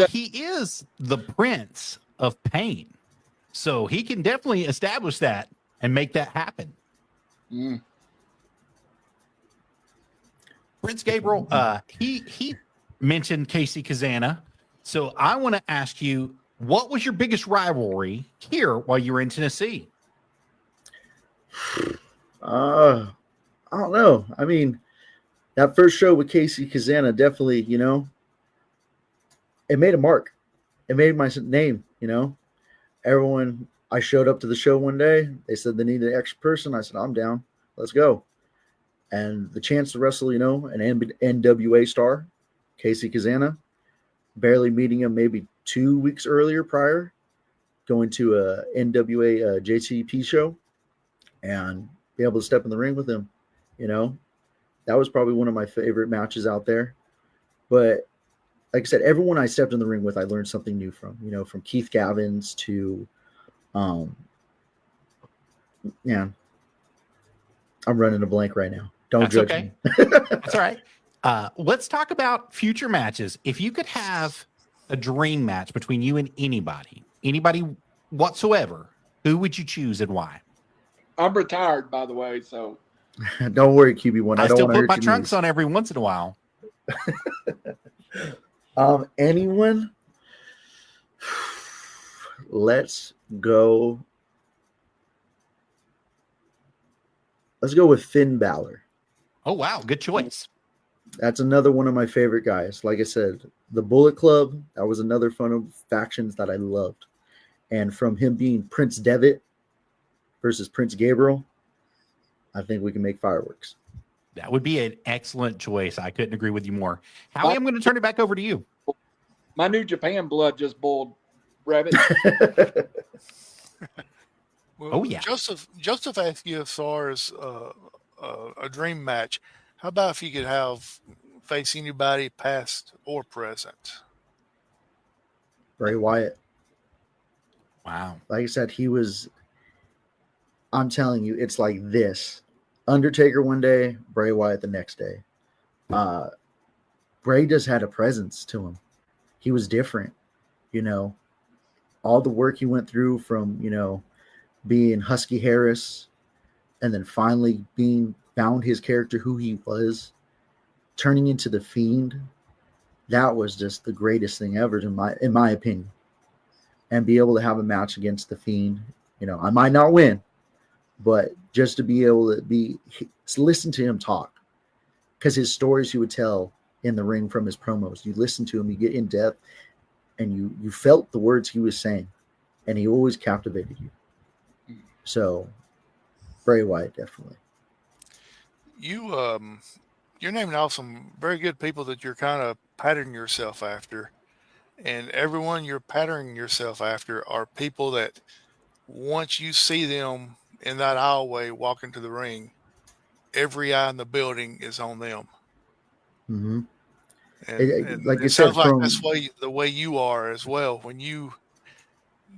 [SPEAKER 4] He is the Prince of Pain. So he can definitely establish that and make that happen.
[SPEAKER 2] Mm.
[SPEAKER 4] Prince Gabriel, he mentioned Casey Kazana. So I want to ask you, what was your biggest rivalry here while you were in Tennessee?
[SPEAKER 3] I don't know. I mean, that first show with Casey Kazana definitely, it made a mark. It made my name, Everyone, I showed up to the show one day. They said they needed an extra person. I said, I'm down. Let's go. And the chance to wrestle, an NWA star, Casey Kazana, barely meeting him maybe 2 weeks earlier prior, going to a NWA JTP show and be able to step in the ring with him, that was probably one of my favorite matches out there. But like I said, everyone I stepped in the ring with, I learned something new from, from Keith Gavins to, yeah, I'm running a blank right now. Don't
[SPEAKER 4] That's
[SPEAKER 3] judge
[SPEAKER 4] okay.
[SPEAKER 3] me.
[SPEAKER 4] That's all right. Let's talk about future matches. If you could have a dream match between you and anybody whatsoever, who would you choose and why?
[SPEAKER 2] I'm retired, by the way, so
[SPEAKER 3] Don't worry, QB1.
[SPEAKER 4] I
[SPEAKER 3] don't
[SPEAKER 4] still
[SPEAKER 3] want to
[SPEAKER 4] put
[SPEAKER 3] hurt
[SPEAKER 4] my
[SPEAKER 3] your
[SPEAKER 4] trunks
[SPEAKER 3] knees.
[SPEAKER 4] on every once in a while.
[SPEAKER 3] Anyone? Let's go. Let's go with Finn Balor.
[SPEAKER 4] Oh, wow. Good choice.
[SPEAKER 3] That's another one of my favorite guys. Like I said, the Bullet Club, that was another fun of factions that I loved. And from him being Prince Devitt versus Prince Gabriel, I think we can make fireworks.
[SPEAKER 4] That would be an excellent choice. I couldn't agree with you more. Howie, I'm going to turn it back over to you.
[SPEAKER 2] my New Japan blood just boiled, Rabbit.
[SPEAKER 1] Well,
[SPEAKER 4] Oh, yeah.
[SPEAKER 1] Joseph asked you as far as a dream match. How about if you could face anybody past or present?
[SPEAKER 3] Bray Wyatt.
[SPEAKER 4] Wow.
[SPEAKER 3] Like I said, I'm telling you, it's like this. Undertaker one day, Bray Wyatt the next day. Bray just had a presence to him. He was different, all the work he went through from, being Husky Harris and then finally found his character, who he was, turning into the Fiend. That was just the greatest thing ever in my opinion. And be able to have a match against the Fiend, I might not win, but just to be able to listen to him talk, because his stories he would tell in the ring from his promos, you listen to him, you get in depth, and you felt the words he was saying, and he always captivated you. So, Bray Wyatt, definitely.
[SPEAKER 1] You're naming off some very good people that you're kind of patterning yourself after, and everyone you're patterning yourself after are people that once you see them in that aisleway walking to the ring, every eye in the building is on them.
[SPEAKER 3] Mm-hmm.
[SPEAKER 1] And
[SPEAKER 3] Like you
[SPEAKER 1] it
[SPEAKER 3] said,
[SPEAKER 1] sounds like that's the way you are as well. When you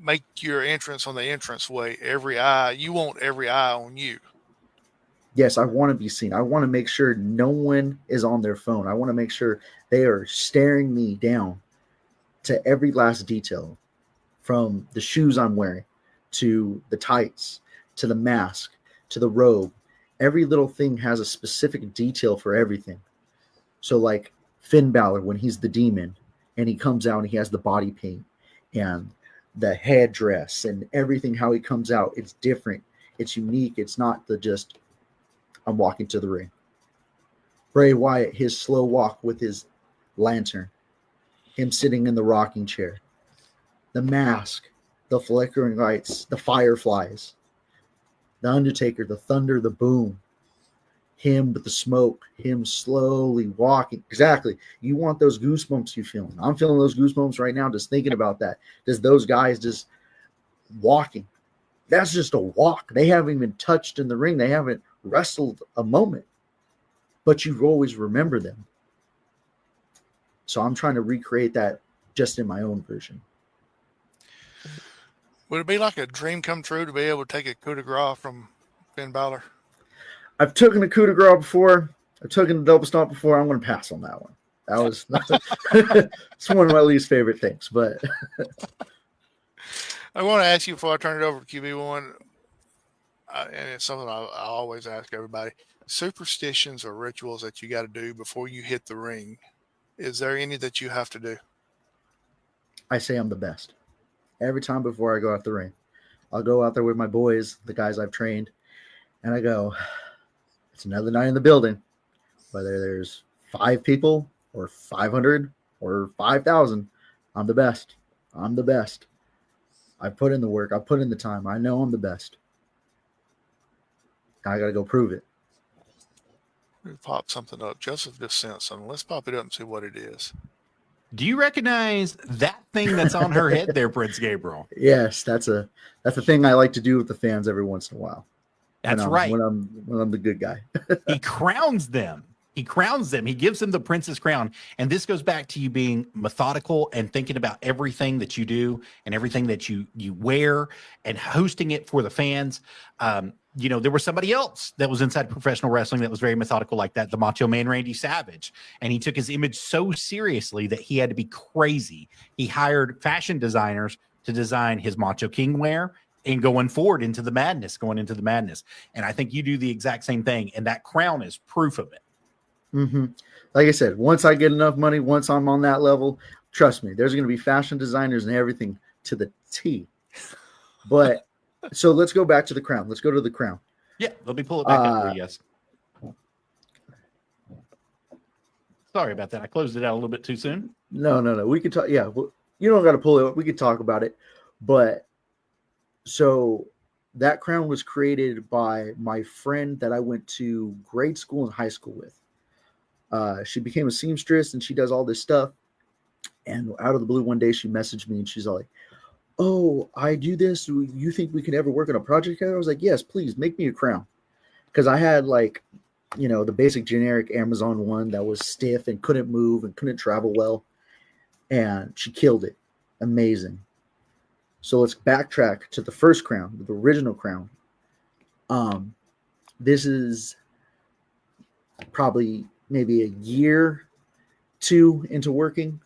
[SPEAKER 1] make your entrance on the entranceway, you want every eye on you.
[SPEAKER 3] Yes, I want to be seen. I want to make sure no one is on their phone. I want to make sure they are staring me down to every last detail, from the shoes I'm wearing to the tights to the mask to the robe. Every little thing has a specific detail for everything. So like Finn Balor, when he's the demon and he comes out and he has the body paint and the headdress and everything, how he comes out, it's different. It's unique. It's not just I'm walking to the ring. Bray Wyatt, his slow walk with his lantern, him sitting in the rocking chair, the mask, the flickering lights, the fireflies, the Undertaker, the thunder, the boom, him with the smoke, him slowly walking. Exactly. You want those goosebumps you feeling. I'm feeling those goosebumps right now just thinking about that. Just those guys just walking. That's just a walk. They haven't even touched in the ring. They haven't wrestled a moment. But you always remember them. So I'm trying to recreate that just in my own version.
[SPEAKER 1] Would it be like a dream come true to be able to take a coup de grace from Finn Balor?
[SPEAKER 3] I've taken a coup de grace before. I've taken a double stomp before. I'm going to pass on that one. That was it's one of my least favorite things. But
[SPEAKER 1] I want to ask you before I turn it over to QB1, and it's something I always ask everybody: superstitions or rituals that you got to do before you hit the ring. Is there any that you have to do?
[SPEAKER 3] I say I'm the best. Every time before I go out the ring, I'll go out there with my boys, the guys I've trained, and I go, it's another night in the building. Whether there's 5 people or 500 or 5,000, I'm the best. I'm the best. I put in the work. I put in the time. I know I'm the best. I got to go prove it.
[SPEAKER 1] Pop something up. Joseph just sent something. Let's pop it up and see what it is.
[SPEAKER 4] Do you recognize that thing that's on her head there, Prince Gabriel?
[SPEAKER 3] Yes, that's a thing I like to do with the fans every once in a while.
[SPEAKER 4] That's right.
[SPEAKER 3] When I'm the good guy.
[SPEAKER 4] He crowns them. He crowns them. He gives them the prince's crown. And this goes back to you being methodical and thinking about everything that you do and everything that you wear and hosting it for the fans. There was somebody else that was inside professional wrestling that was very methodical like that, the Macho Man Randy Savage. And he took his image so seriously that he had to be crazy. He hired fashion designers to design his Macho King wear and going into the madness. And I think you do the exact same thing. And that crown is proof of it.
[SPEAKER 3] Mm-hmm. Like I said, once I get enough money, once I'm on that level, trust me, there's going to be fashion designers and everything to the T. But so let's go back to the crown. Let's go to the crown.
[SPEAKER 4] Yeah, let me pull it back up here. Yes. Sorry about that. I closed it out a little bit too soon.
[SPEAKER 3] No. We could talk. Yeah, well, you don't got to pull it up. We could talk about it. But so that crown was created by my friend that I went to grade school and high school with. She became a seamstress and she does all this stuff. And out of the blue, one day she messaged me and she's like, "Oh, I do this. You think we can ever work on a project together?" I was like, "Yes, please make me a crown." Because I had the basic generic Amazon one that was stiff and couldn't move and couldn't travel well. And she killed it. Amazing. So let's backtrack to the first crown, the original crown. This is probably maybe a year, 2 into working.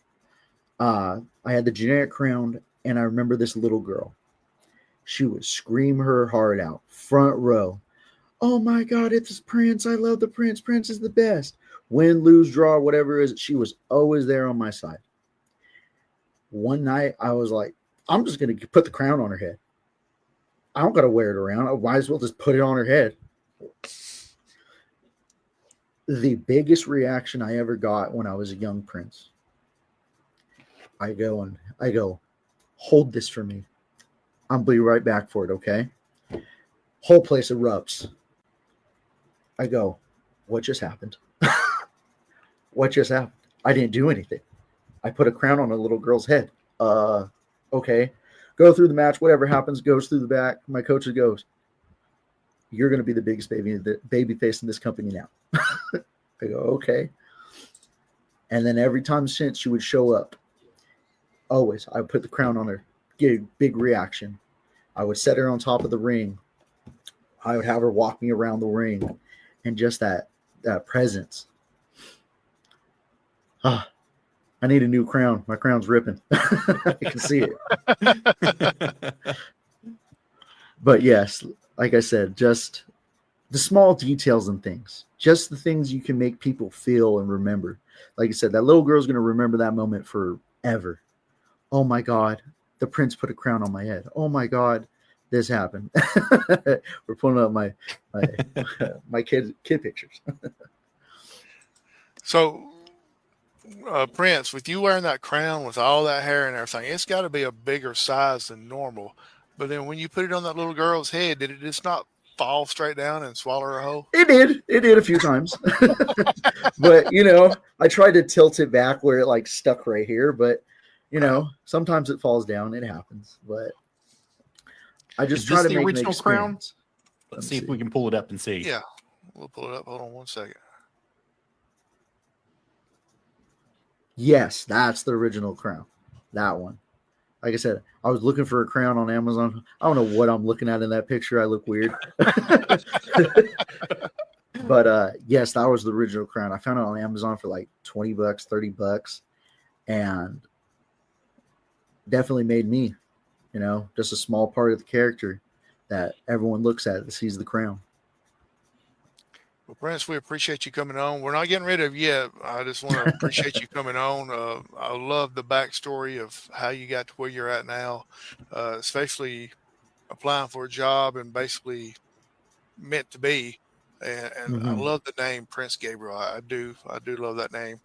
[SPEAKER 3] I had the generic crown, and I remember this little girl. She would scream her heart out, front row. "Oh my God, it's Prince. I love the Prince. Prince is the best." Win, lose, draw, whatever it is, she was always there on my side. One night, I was like, I'm just going to put the crown on her head. I don't got to wear it around. I might as well just put it on her head. The biggest reaction I ever got when I was a young prince, I go, "Hold this for me. I'll be right back for it, okay?" Whole place erupts. I go, "What just happened?" What just happened? I didn't do anything. I put a crown on a little girl's head. Okay. Go through the match. Whatever happens, goes through the back. My coach goes, "You're going to be the biggest baby face in this company now." I go, "Okay." And then every time since she would show up, always, I would put the crown on her, get a big reaction. I would set her on top of the ring. I would have her walk me around the ring, and just that presence. I need a new crown. My crown's ripping. I can see it. But yes, like I said, just the small details and things. Just the things you can make people feel and remember. Like I said, that little girl's going to remember that moment forever. "Oh my God, the prince put a crown on my head. Oh my God, this happened." We're pulling up my kid pictures.
[SPEAKER 1] So, Prince, with you wearing that crown with all that hair and everything, it's got to be a bigger size than normal. But then when you put it on that little girl's head, did it just not fall straight down and swallow her whole?
[SPEAKER 3] It did a few times. But, I tried to tilt it back where it stuck right here. But, sometimes it falls down. It happens. But I just try to
[SPEAKER 4] the
[SPEAKER 3] make
[SPEAKER 4] original crown.
[SPEAKER 3] Let's
[SPEAKER 4] see if we can pull it up and see.
[SPEAKER 1] Yeah, we'll pull it up. Hold on one second.
[SPEAKER 3] Yes, that's the original crown. That one. Like I said, I was looking for a crown on Amazon. I don't know what I'm looking at in that picture. I look weird. But yes, that was the original crown. I found it on Amazon for $20, $30, and definitely made me, just a small part of the character that everyone looks at that sees the crown.
[SPEAKER 1] Well, Prince, we appreciate you coming on. We're not getting rid of you yet. I just want to appreciate you coming on. I love the backstory of how you got to where you're at now, especially applying for a job and basically meant to be. and I love the name Prince Gabriel. I do love that name.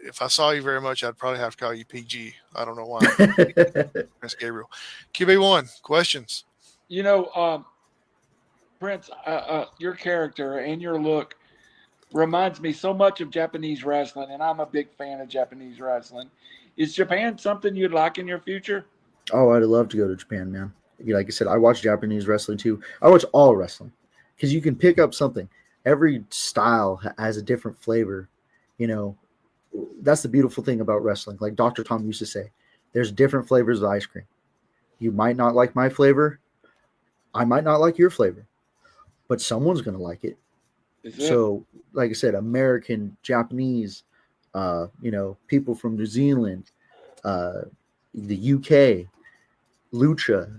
[SPEAKER 1] If I saw you very much, I'd probably have to call you PG. I don't know why. Prince Gabriel. QB1 questions.
[SPEAKER 2] You know, Prince, your character and your look reminds me so much of Japanese wrestling, and I'm a big fan of Japanese wrestling. Is Japan something you'd like in your future?
[SPEAKER 3] Oh, I'd love to go to Japan, man. Like I said, I watch Japanese wrestling too. I watch all wrestling because you can pick up something. Every style has a different flavor. You know, that's the beautiful thing about wrestling. Like Dr. Tom used to say, there's different flavors of ice cream. You might not like my flavor. I might not like your flavor, but someone's going to like it. So, like I said, American, Japanese, people from New Zealand, the UK, lucha,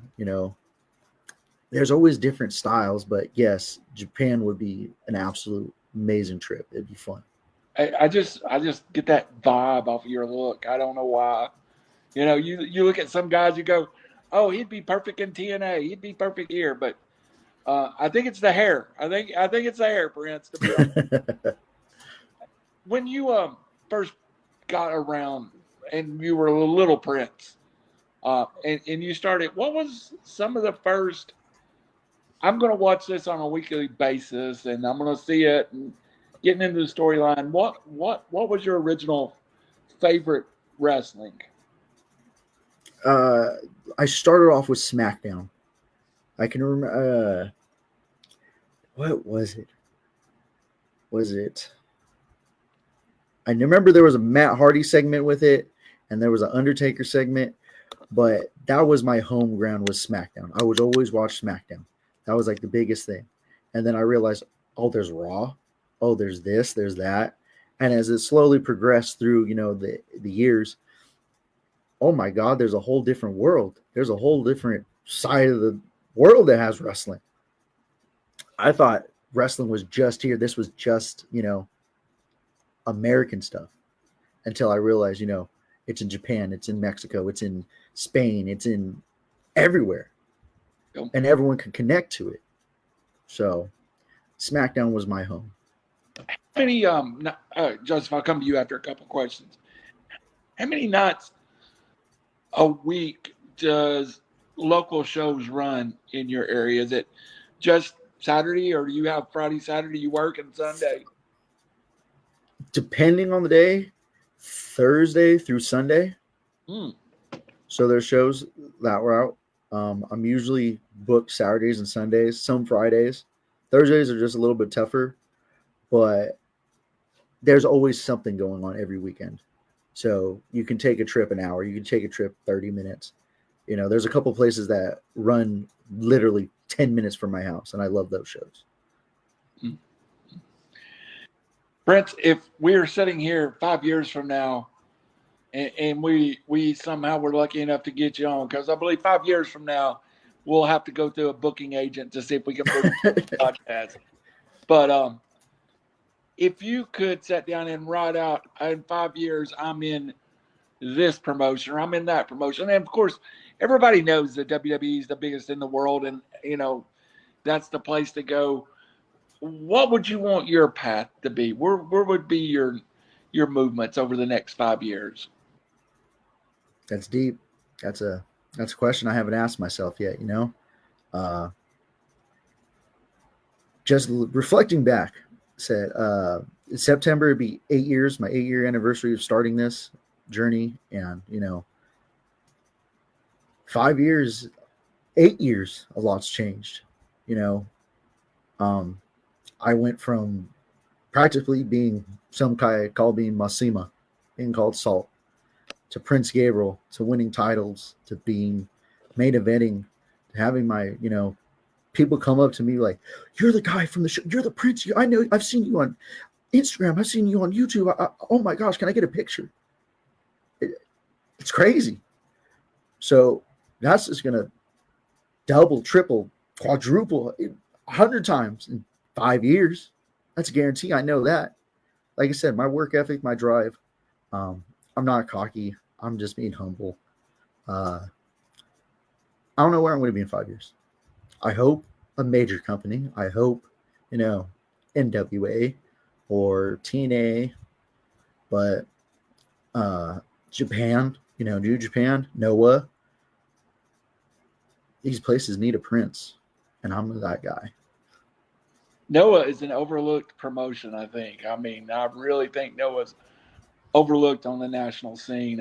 [SPEAKER 3] there's always different styles, but yes, Japan would be an absolute amazing trip. It'd be fun.
[SPEAKER 2] I just get that vibe off of your look. I don't know why. You look at some guys, you go, oh, he'd be perfect in TNA. He'd be perfect here. But I think it's the hair. I think it's the hair, Prince. To be honest. When you first got around and you were a little Prince, and you started, what was some of the first? I'm going to watch this on a weekly basis, and I'm going to see it and getting into the storyline. What was your original favorite wrestling?
[SPEAKER 3] I started off with SmackDown. I can remember. What was it? I remember there was a Matt Hardy segment with it, and there was an Undertaker segment, but that was my home ground was SmackDown. I would always watch SmackDown. That was like the biggest thing. And then I realized, oh, there's Raw. Oh, there's this, there's that. And as it slowly progressed through, the years, oh my God, there's a whole different world. There's a whole different side of the world that has wrestling. I thought wrestling was just here. This was just, American stuff until I realized, it's in Japan, it's in Mexico, it's in Spain, it's in everywhere. And everyone can connect to it. So SmackDown was my home.
[SPEAKER 2] How many, Joseph, I'll come to you after a couple questions. How many nights a week does local shows run in your area? Is it just Saturday, or do you have Friday, Saturday, you work, and Sunday?
[SPEAKER 3] Depending on the day, Thursday through Sunday. So there's shows that route. I'm usually booked Saturdays and Sundays, some Fridays. Thursdays are just a little bit tougher, but there's always something going on every weekend. So you can take a trip an hour. You can take a trip 30 minutes. There's a couple places that run literally 10 minutes from my house, and I love those shows.
[SPEAKER 2] Prince, if we're sitting here 5 years from now and we somehow were lucky enough to get you on, because I believe 5 years from now, we'll have to go through a booking agent to see if we can book the podcast. But if you could sit down and write out, in 5 years, I'm in this promotion, or I'm in that promotion. And of course, everybody knows that WWE is the biggest in the world, and, that's the place to go. What would you want your path to be? Where would be your movements over the next 5 years?
[SPEAKER 3] That's deep. That's a question I haven't asked myself yet. Just reflecting back, said in September it'd be 8 years, my 8-year anniversary of starting this journey, and 5 years, 8 years, a lot's changed. I went from practically being some guy called being Masima, being called Salt, to Prince Gabriel, to winning titles, to being main eventing, to having my, people come up to me like, you're the guy from the show. You're the Prince. I know. I've seen you on Instagram. I've seen you on YouTube. Oh my gosh. Can I get a picture? It's crazy. So that's just going to double, triple, quadruple 100 times in 5 years. That's a guarantee. I know that. Like I said, my work ethic, my drive. I'm not cocky. I'm just being humble. I don't know where I'm going to be in 5 years. I hope a major company. I hope NWA or TNA, but Japan, New Japan, Noah, these places need a Prince, and I'm that guy.
[SPEAKER 2] Noah is an overlooked promotion, I think. I mean, I really think Noah's overlooked on the national scene.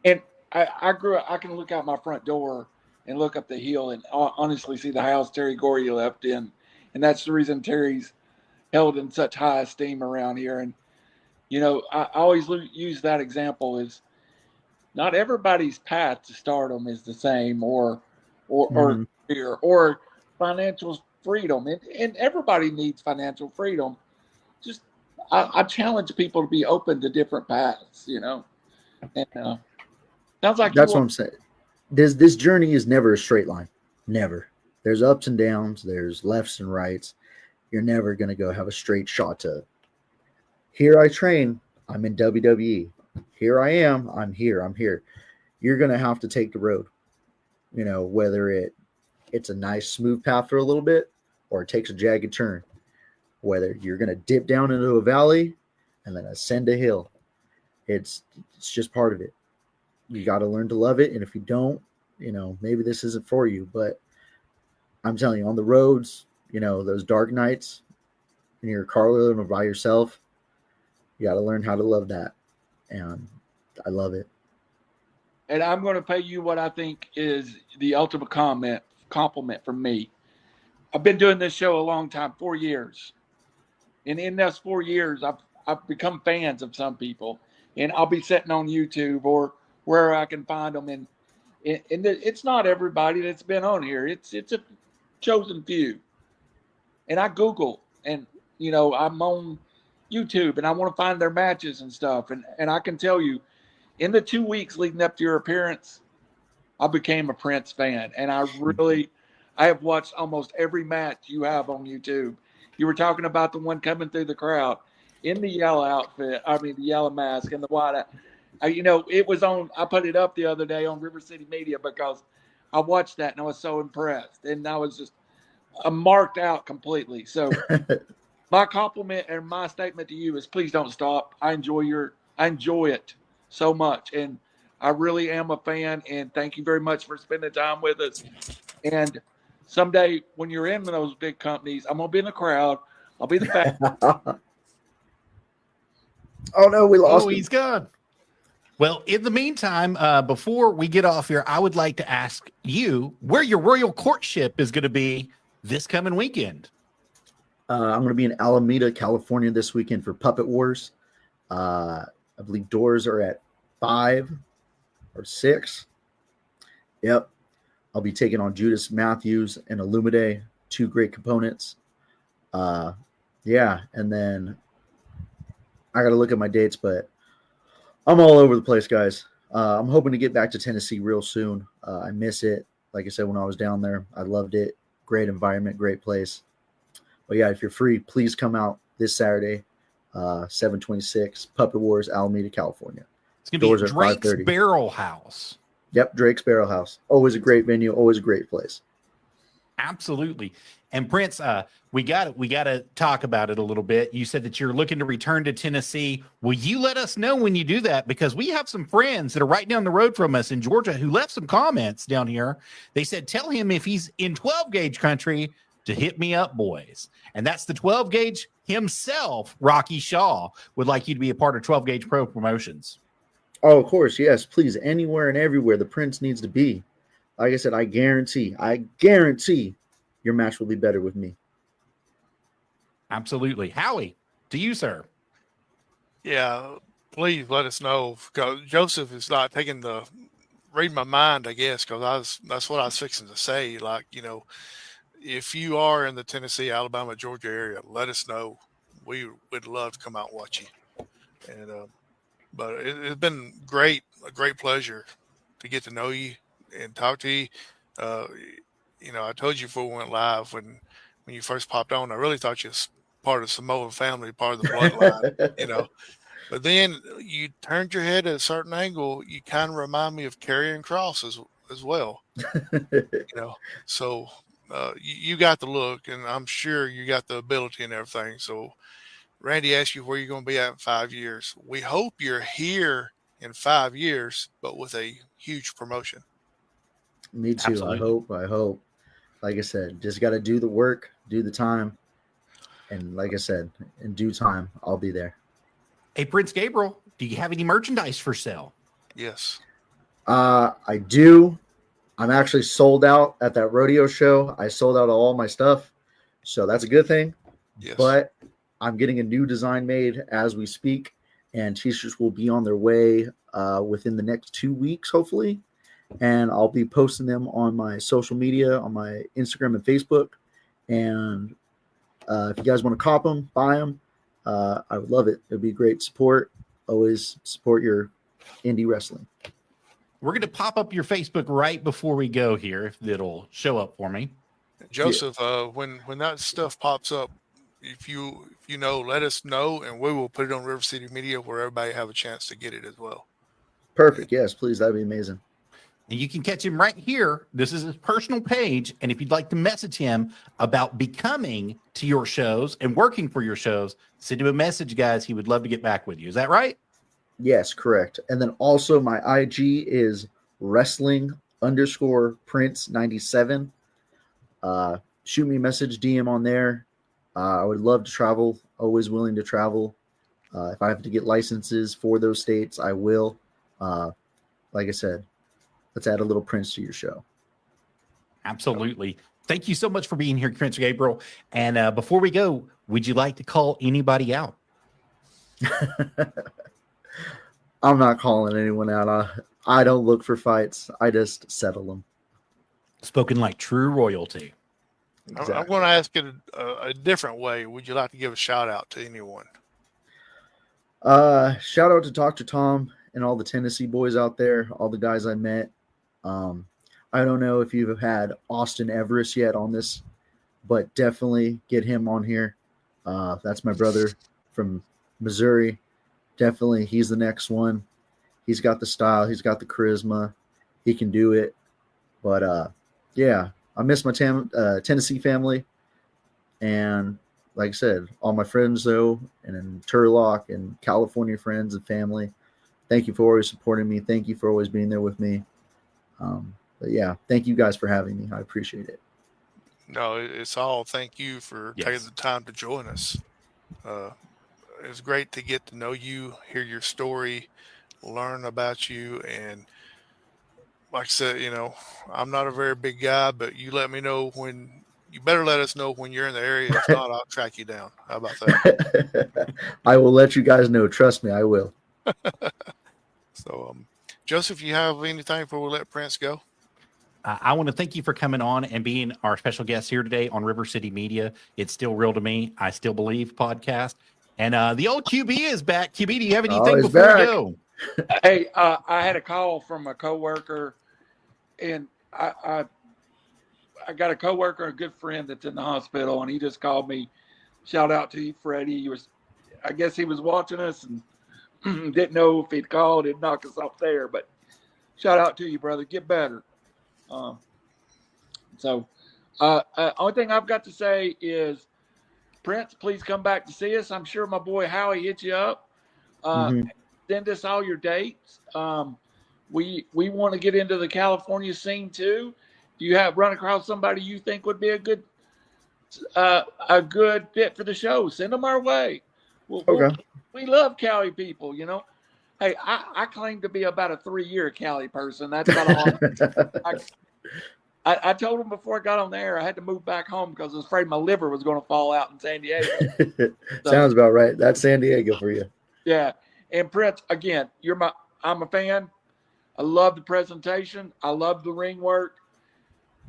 [SPEAKER 2] And I grew up, I can look out my front door and look up the hill and honestly see the house Terry Gorey left in. And that's the reason Terry's held in such high esteem around here. And, I always use that example is not everybody's path to stardom is the same or career or financial freedom. And everybody needs financial freedom. Just, I challenge people to be open to different paths, And sounds like
[SPEAKER 3] That's what I'm saying. This journey is never a straight line. Never. There's ups and downs. There's lefts and rights. You're never going to go have a straight shot to, here I train. I'm in WWE. Here I am. I'm here. You're going to have to take the road, whether it's a nice smooth path for a little bit or it takes a jagged turn, whether you're going to dip down into a valley and then ascend a hill. It's just part of it. You got to learn to love it. And if you don't, maybe this isn't for you, but I'm telling you, on the roads, those dark nights in your car living by yourself, you got to learn how to love that. And I love it.
[SPEAKER 2] And I'm going to pay you what I think is the ultimate compliment from me. I've been doing this show a long time, 4 years. And in those 4 years, I've become fans of some people. And I'll be sitting on YouTube or where I can find them. And it's not everybody that's been on here. It's a chosen few. And I Google and, I'm on YouTube and I want to find their matches and stuff. And I can tell you, in the 2 weeks leading up to your appearance, I became a Prince fan. And I have watched almost every match you have on YouTube. You were talking about the one coming through the crowd in the yellow outfit. I mean, the yellow mask and the white. It was on. I put it up the other day on River City Media because I watched that and I was so impressed. And I was just marked out completely. So my compliment and my statement to you is please don't stop. I enjoy it so much. And I really am a fan. And thank you very much for spending time with us. And someday when you're in those big companies, I'm going to be in the crowd. I'll be the fan.
[SPEAKER 3] Oh, no, we lost him.
[SPEAKER 4] He's gone. Well, in the meantime, before we get off here, I would like to ask you where your Royal Courtship is going to be this coming weekend.
[SPEAKER 3] I'm going to be in Alameda, California this weekend for Puppet Wars. I believe doors are at 5 or 6. Yep. I'll be taking on Judas Matthews and Illumide, 2 great components. Yeah, and then I got to look at my dates, but I'm all over the place, guys. I'm hoping to get back to Tennessee real soon. I miss it. Like I said, when I was down there, I loved it. Great environment, great place. But yeah, if you're free, please come out this Saturday, 7/26, Puppet Wars, Alameda, California.
[SPEAKER 4] It's going to be Drake's Barrel House.
[SPEAKER 3] Yep, Drake's Barrel House. Always a great venue, always a great place.
[SPEAKER 4] Absolutely. And Prince, we got to talk about it a little bit. You said that you're looking to return to Tennessee. Will you let us know when you do that? Because we have some friends that are right down the road from us in Georgia who left some comments down here. They said, tell him if he's in 12 gauge country to hit me up, boys. And that's the 12 gauge himself, Rocky Shaw, would like you to be a part of 12 gauge pro promotions.
[SPEAKER 3] Oh, of course. Yes, please. Anywhere and everywhere the Prince needs to be. Like I said, I guarantee your match will be better with me.
[SPEAKER 4] Absolutely. Howie, to you, sir.
[SPEAKER 1] Yeah, please let us know, because Joseph is not taking read my mind, I guess, because that's what I was fixing to say. Like, if you are in the Tennessee, Alabama, Georgia area, let us know. We would love to come out and watch you. And but it's been a great pleasure to get to know you and talk to you. I told you before we went live when you first popped on, I really thought you was part of the Samoan family, part of the bloodline, But then you turned your head at a certain angle. You kind of remind me of Karrion Kross as well, So you got the look, and I'm sure you got the ability and everything. So Randy asked you where you're going to be at in 5 years. We hope you're here in 5 years, but with a huge promotion.
[SPEAKER 3] Me too.
[SPEAKER 4] Absolutely.
[SPEAKER 3] I hope. Like I said, just got to do the work, do the time, and like I said, in due time, I'll be there.
[SPEAKER 4] Hey, Prince Gabriel, do you have any merchandise for sale?
[SPEAKER 1] Yes.
[SPEAKER 3] I do. I'm actually sold out at that rodeo show. I sold out all my stuff, so that's a good thing.
[SPEAKER 1] Yes.
[SPEAKER 3] But I'm getting a new design made as we speak, and t-shirts will be on their way within the next 2 weeks, hopefully. And I'll be posting them on my social media, on my Instagram and Facebook. And if you guys want to cop them, buy them, I would love it. It'd be great support. Always support your indie wrestling.
[SPEAKER 4] We're going to pop up your Facebook right before we go here, if it'll show up for me.
[SPEAKER 1] Joseph, when that stuff pops up, if you know, let us know, and we will put it on River City Media where everybody have a chance to get it as well.
[SPEAKER 3] Perfect. Yes, please. That'd be amazing.
[SPEAKER 4] And you can catch him right here. This is his personal page. And if you'd like to message him about becoming to your shows and working for your shows, send him a message, guys. He would love to get back with you. Is that right?
[SPEAKER 3] Yes, correct. And then also my IG is wrestling_Prince97. Shoot me a message, DM on there. I would love to travel. Always willing to travel. If I have to get licenses for those states, I will. Like I said, let's add a little Prince to your show.
[SPEAKER 4] Absolutely. Thank you so much for being here, Prince Gabriel. And before we go, would you like to call anybody out?
[SPEAKER 3] I'm not calling anyone out. I don't look for fights. I just settle them.
[SPEAKER 4] Spoken like true royalty.
[SPEAKER 3] Exactly.
[SPEAKER 1] I'm going to ask it a different way. Would you like to give a shout out to anyone?
[SPEAKER 3] Shout out to Dr. Tom and all the Tennessee boys out there, all the guys I met. I don't know if you've had Austin Everest yet on this, but definitely get him on here. That's my brother from Missouri. Definitely, he's the next one. He's got the style. He's got the charisma. He can do it. But, yeah, I miss my Tennessee family. And like I said, all my friends, though, and in Turlock and California friends and family, thank you for always supporting me. Thank you for always being there with me. But, yeah, thank you guys for having me. I appreciate it.
[SPEAKER 1] No, it's all thank you for taking the time to join us. It's great to get to know you, hear your story, learn about you. And like I said, you know, I'm not a very big guy, but you let me know when you better let us know when you're in the area. If not, I'll track you down. How about that?
[SPEAKER 3] I will let you guys know. Trust me, I will.
[SPEAKER 1] So, Joseph, you have anything before we let Prince go?
[SPEAKER 4] I want to thank you for coming on and being our special guest here today on River City Media. It's still real to me. I still believe podcast. And the old QB is back. QB, do you have anything
[SPEAKER 3] he's
[SPEAKER 4] before
[SPEAKER 3] back.
[SPEAKER 4] we go?
[SPEAKER 2] Hey, I had a call from a coworker, and I got a coworker, a good friend that's in the hospital, and he just called me. Shout out to you, Freddie. I guess he was watching us and didn't know if he'd called, he'd knock us off there. But shout out to you, brother. Get better. Only thing I've got to say is, Prince, please come back to see us. I'm sure my boy Howie hit you up. Send us all your dates. We want to get into the California scene too. If you have run across somebody you think would be a good fit for the show, send them our way. We love Cali people, you know. Hey, I claim to be about a 3-year Cali person. That's about all. I told him before I got on the air I had to move back home because I was afraid my liver was going to fall out in San Diego.
[SPEAKER 3] Sounds about right. That's San Diego for you.
[SPEAKER 2] Yeah. And Prince, again, I'm a fan. I love the presentation. I love the ring work.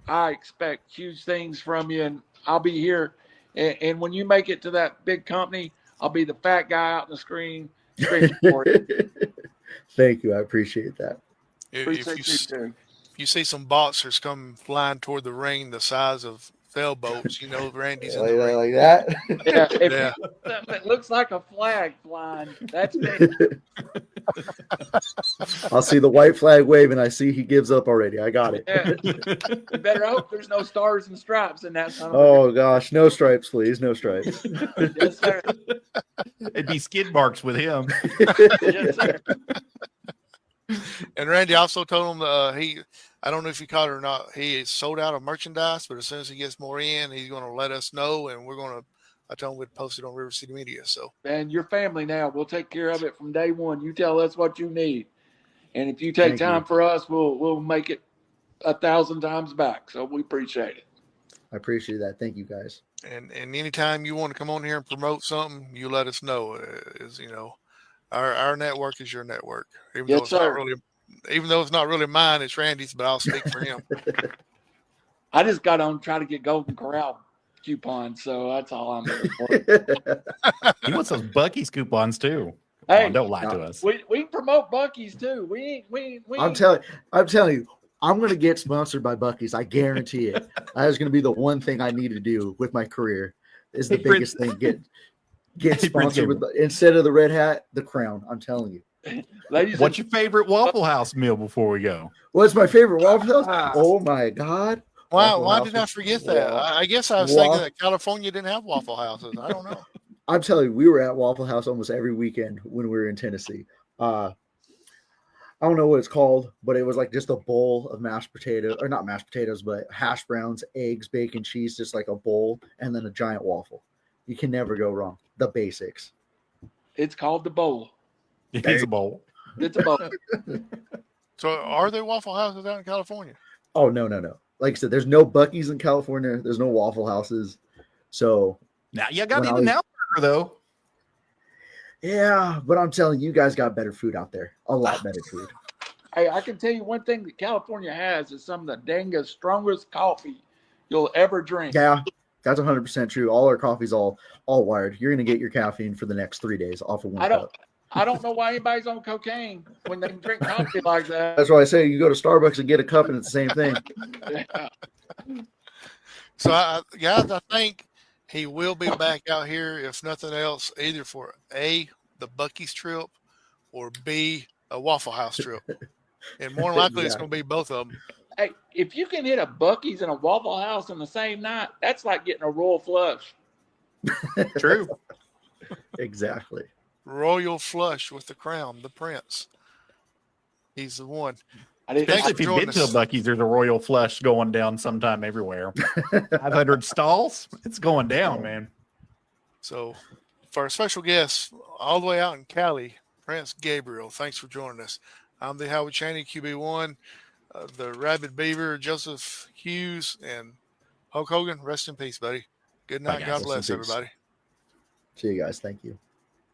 [SPEAKER 2] I expect huge things from you, and I'll be here. And when you make it to that big company, I'll be the fat guy out on the screen screaming for you.
[SPEAKER 3] Thank you. I appreciate that.
[SPEAKER 2] Appreciate you too.
[SPEAKER 1] You see some boxers come flying toward the ring the size of sailboats. You know, Randy's in the
[SPEAKER 3] like,
[SPEAKER 1] ring.
[SPEAKER 3] like that.
[SPEAKER 2] Yeah, if
[SPEAKER 1] Yeah.
[SPEAKER 2] something that looks like a flag flying, that's me.
[SPEAKER 3] I'll see the white flag waving. I see he gives up already. I got it.
[SPEAKER 2] Yeah. You better hope there's no stars and stripes in that son of a
[SPEAKER 3] Oh gosh, no stripes, please, no stripes.
[SPEAKER 2] gun. Yes, sir.
[SPEAKER 4] It'd be skid marks with him.
[SPEAKER 2] Yes, sir.
[SPEAKER 1] And Randy also told him I don't know if you caught it or not, he is sold out of merchandise, but as soon as he gets more in, he's going to let us know, and I told him we'd post it on River City Media. So,
[SPEAKER 2] And your family now, we'll take care of it from day one. You tell us what you need. And if you take
[SPEAKER 3] Thank
[SPEAKER 2] time
[SPEAKER 3] you.
[SPEAKER 2] for us, we'll make it 1,000 times back. So we appreciate it.
[SPEAKER 3] I appreciate that. Thank you guys.
[SPEAKER 1] and anytime you want to come on here and promote something, you let us know. Our network is your network. Even
[SPEAKER 2] Yes, sir.
[SPEAKER 1] though it's not really mine, it's Randy's, but I'll speak for him.
[SPEAKER 2] I just got on try to get Golden Corral coupons, so that's all I'm here for.
[SPEAKER 4] He wants those Bucky's coupons too.
[SPEAKER 2] Hey,
[SPEAKER 4] Oh, don't lie to us.
[SPEAKER 2] we can promote Bucky's too.
[SPEAKER 3] I'm telling you, I'm gonna get sponsored by Bucky's. I guarantee it. That is gonna be the one thing I need to do with my career. Is the
[SPEAKER 4] Hey,
[SPEAKER 3] biggest
[SPEAKER 4] Prince-
[SPEAKER 3] thing. Get
[SPEAKER 4] Hey, Prince
[SPEAKER 3] sponsored with instead of the red hat, the crown. I'm telling you.
[SPEAKER 2] ladies.
[SPEAKER 4] What's your favorite Waffle House meal before we go?
[SPEAKER 3] What's my favorite Waffle House?
[SPEAKER 2] Ah.
[SPEAKER 3] Oh my God.
[SPEAKER 1] Why
[SPEAKER 3] Waffle
[SPEAKER 1] why
[SPEAKER 3] House
[SPEAKER 1] did I
[SPEAKER 3] is-
[SPEAKER 1] forget that?
[SPEAKER 3] Wow.
[SPEAKER 1] I guess I was
[SPEAKER 3] Wow.
[SPEAKER 1] thinking that California didn't have Waffle Houses. I don't know.
[SPEAKER 3] I'm telling you, we were at Waffle House almost every weekend when we were in Tennessee. I don't know what it's called, but it was like just a bowl of mashed potatoes, or not mashed potatoes, but hash browns, eggs, bacon, cheese, just like a bowl, and then a giant waffle. You can never go wrong. The basics.
[SPEAKER 2] It's called the bowl.
[SPEAKER 4] It's a bowl.
[SPEAKER 2] It's a bowl.
[SPEAKER 1] So are there Waffle Houses out in California?
[SPEAKER 3] Oh, no. Like I said, there's no Buc-ee's in California. There's no Waffle Houses. So,
[SPEAKER 4] Now you got
[SPEAKER 3] When I
[SPEAKER 4] In
[SPEAKER 3] was-
[SPEAKER 4] and Out Burger though.
[SPEAKER 3] yeah, but I'm telling you, you guys got better food out there. A lot better food.
[SPEAKER 2] Hey, I can tell you one thing that California has is some of the dangest, strongest coffee you'll ever drink.
[SPEAKER 3] Yeah, that's 100% true. All our coffee's all wired. You're going to get your caffeine for the next 3 days off of one cup.
[SPEAKER 2] I don't know why anybody's on cocaine when they can drink coffee like that.
[SPEAKER 3] That's why I say you go to Starbucks and get a cup and it's the same thing.
[SPEAKER 2] Yeah.
[SPEAKER 1] So, guys, I think he will be back out here, if nothing else, either for A, the Buc-ee's trip, or B, a Waffle House trip. And more than likely, it's going to be both of them.
[SPEAKER 2] Hey, if you can hit a Buc-ee's and a Waffle House in the same night, that's like getting a royal flush.
[SPEAKER 4] True.
[SPEAKER 3] Exactly.
[SPEAKER 1] Royal flush with the crown, the prince. He's the one.
[SPEAKER 2] I didn't.
[SPEAKER 1] Thanks
[SPEAKER 4] Especially if
[SPEAKER 1] for
[SPEAKER 4] you've
[SPEAKER 1] joining
[SPEAKER 4] been to a
[SPEAKER 1] us.
[SPEAKER 4] Bucky's, there's a Royal Flush going down sometime everywhere. 500 stalls. It's going down, man.
[SPEAKER 1] So, for our special guest, all the way out in Cali, Prince Gabriel, thanks for joining us. I'm the Howard Cheney, QB1, the Rabid Beaver, Joseph Hughes, and Hulk Hogan. Rest in peace, buddy. Good night.
[SPEAKER 4] Bye, guys.
[SPEAKER 1] God
[SPEAKER 3] Rest in
[SPEAKER 1] bless
[SPEAKER 3] peace.
[SPEAKER 1] everybody.
[SPEAKER 3] See you guys. Thank you.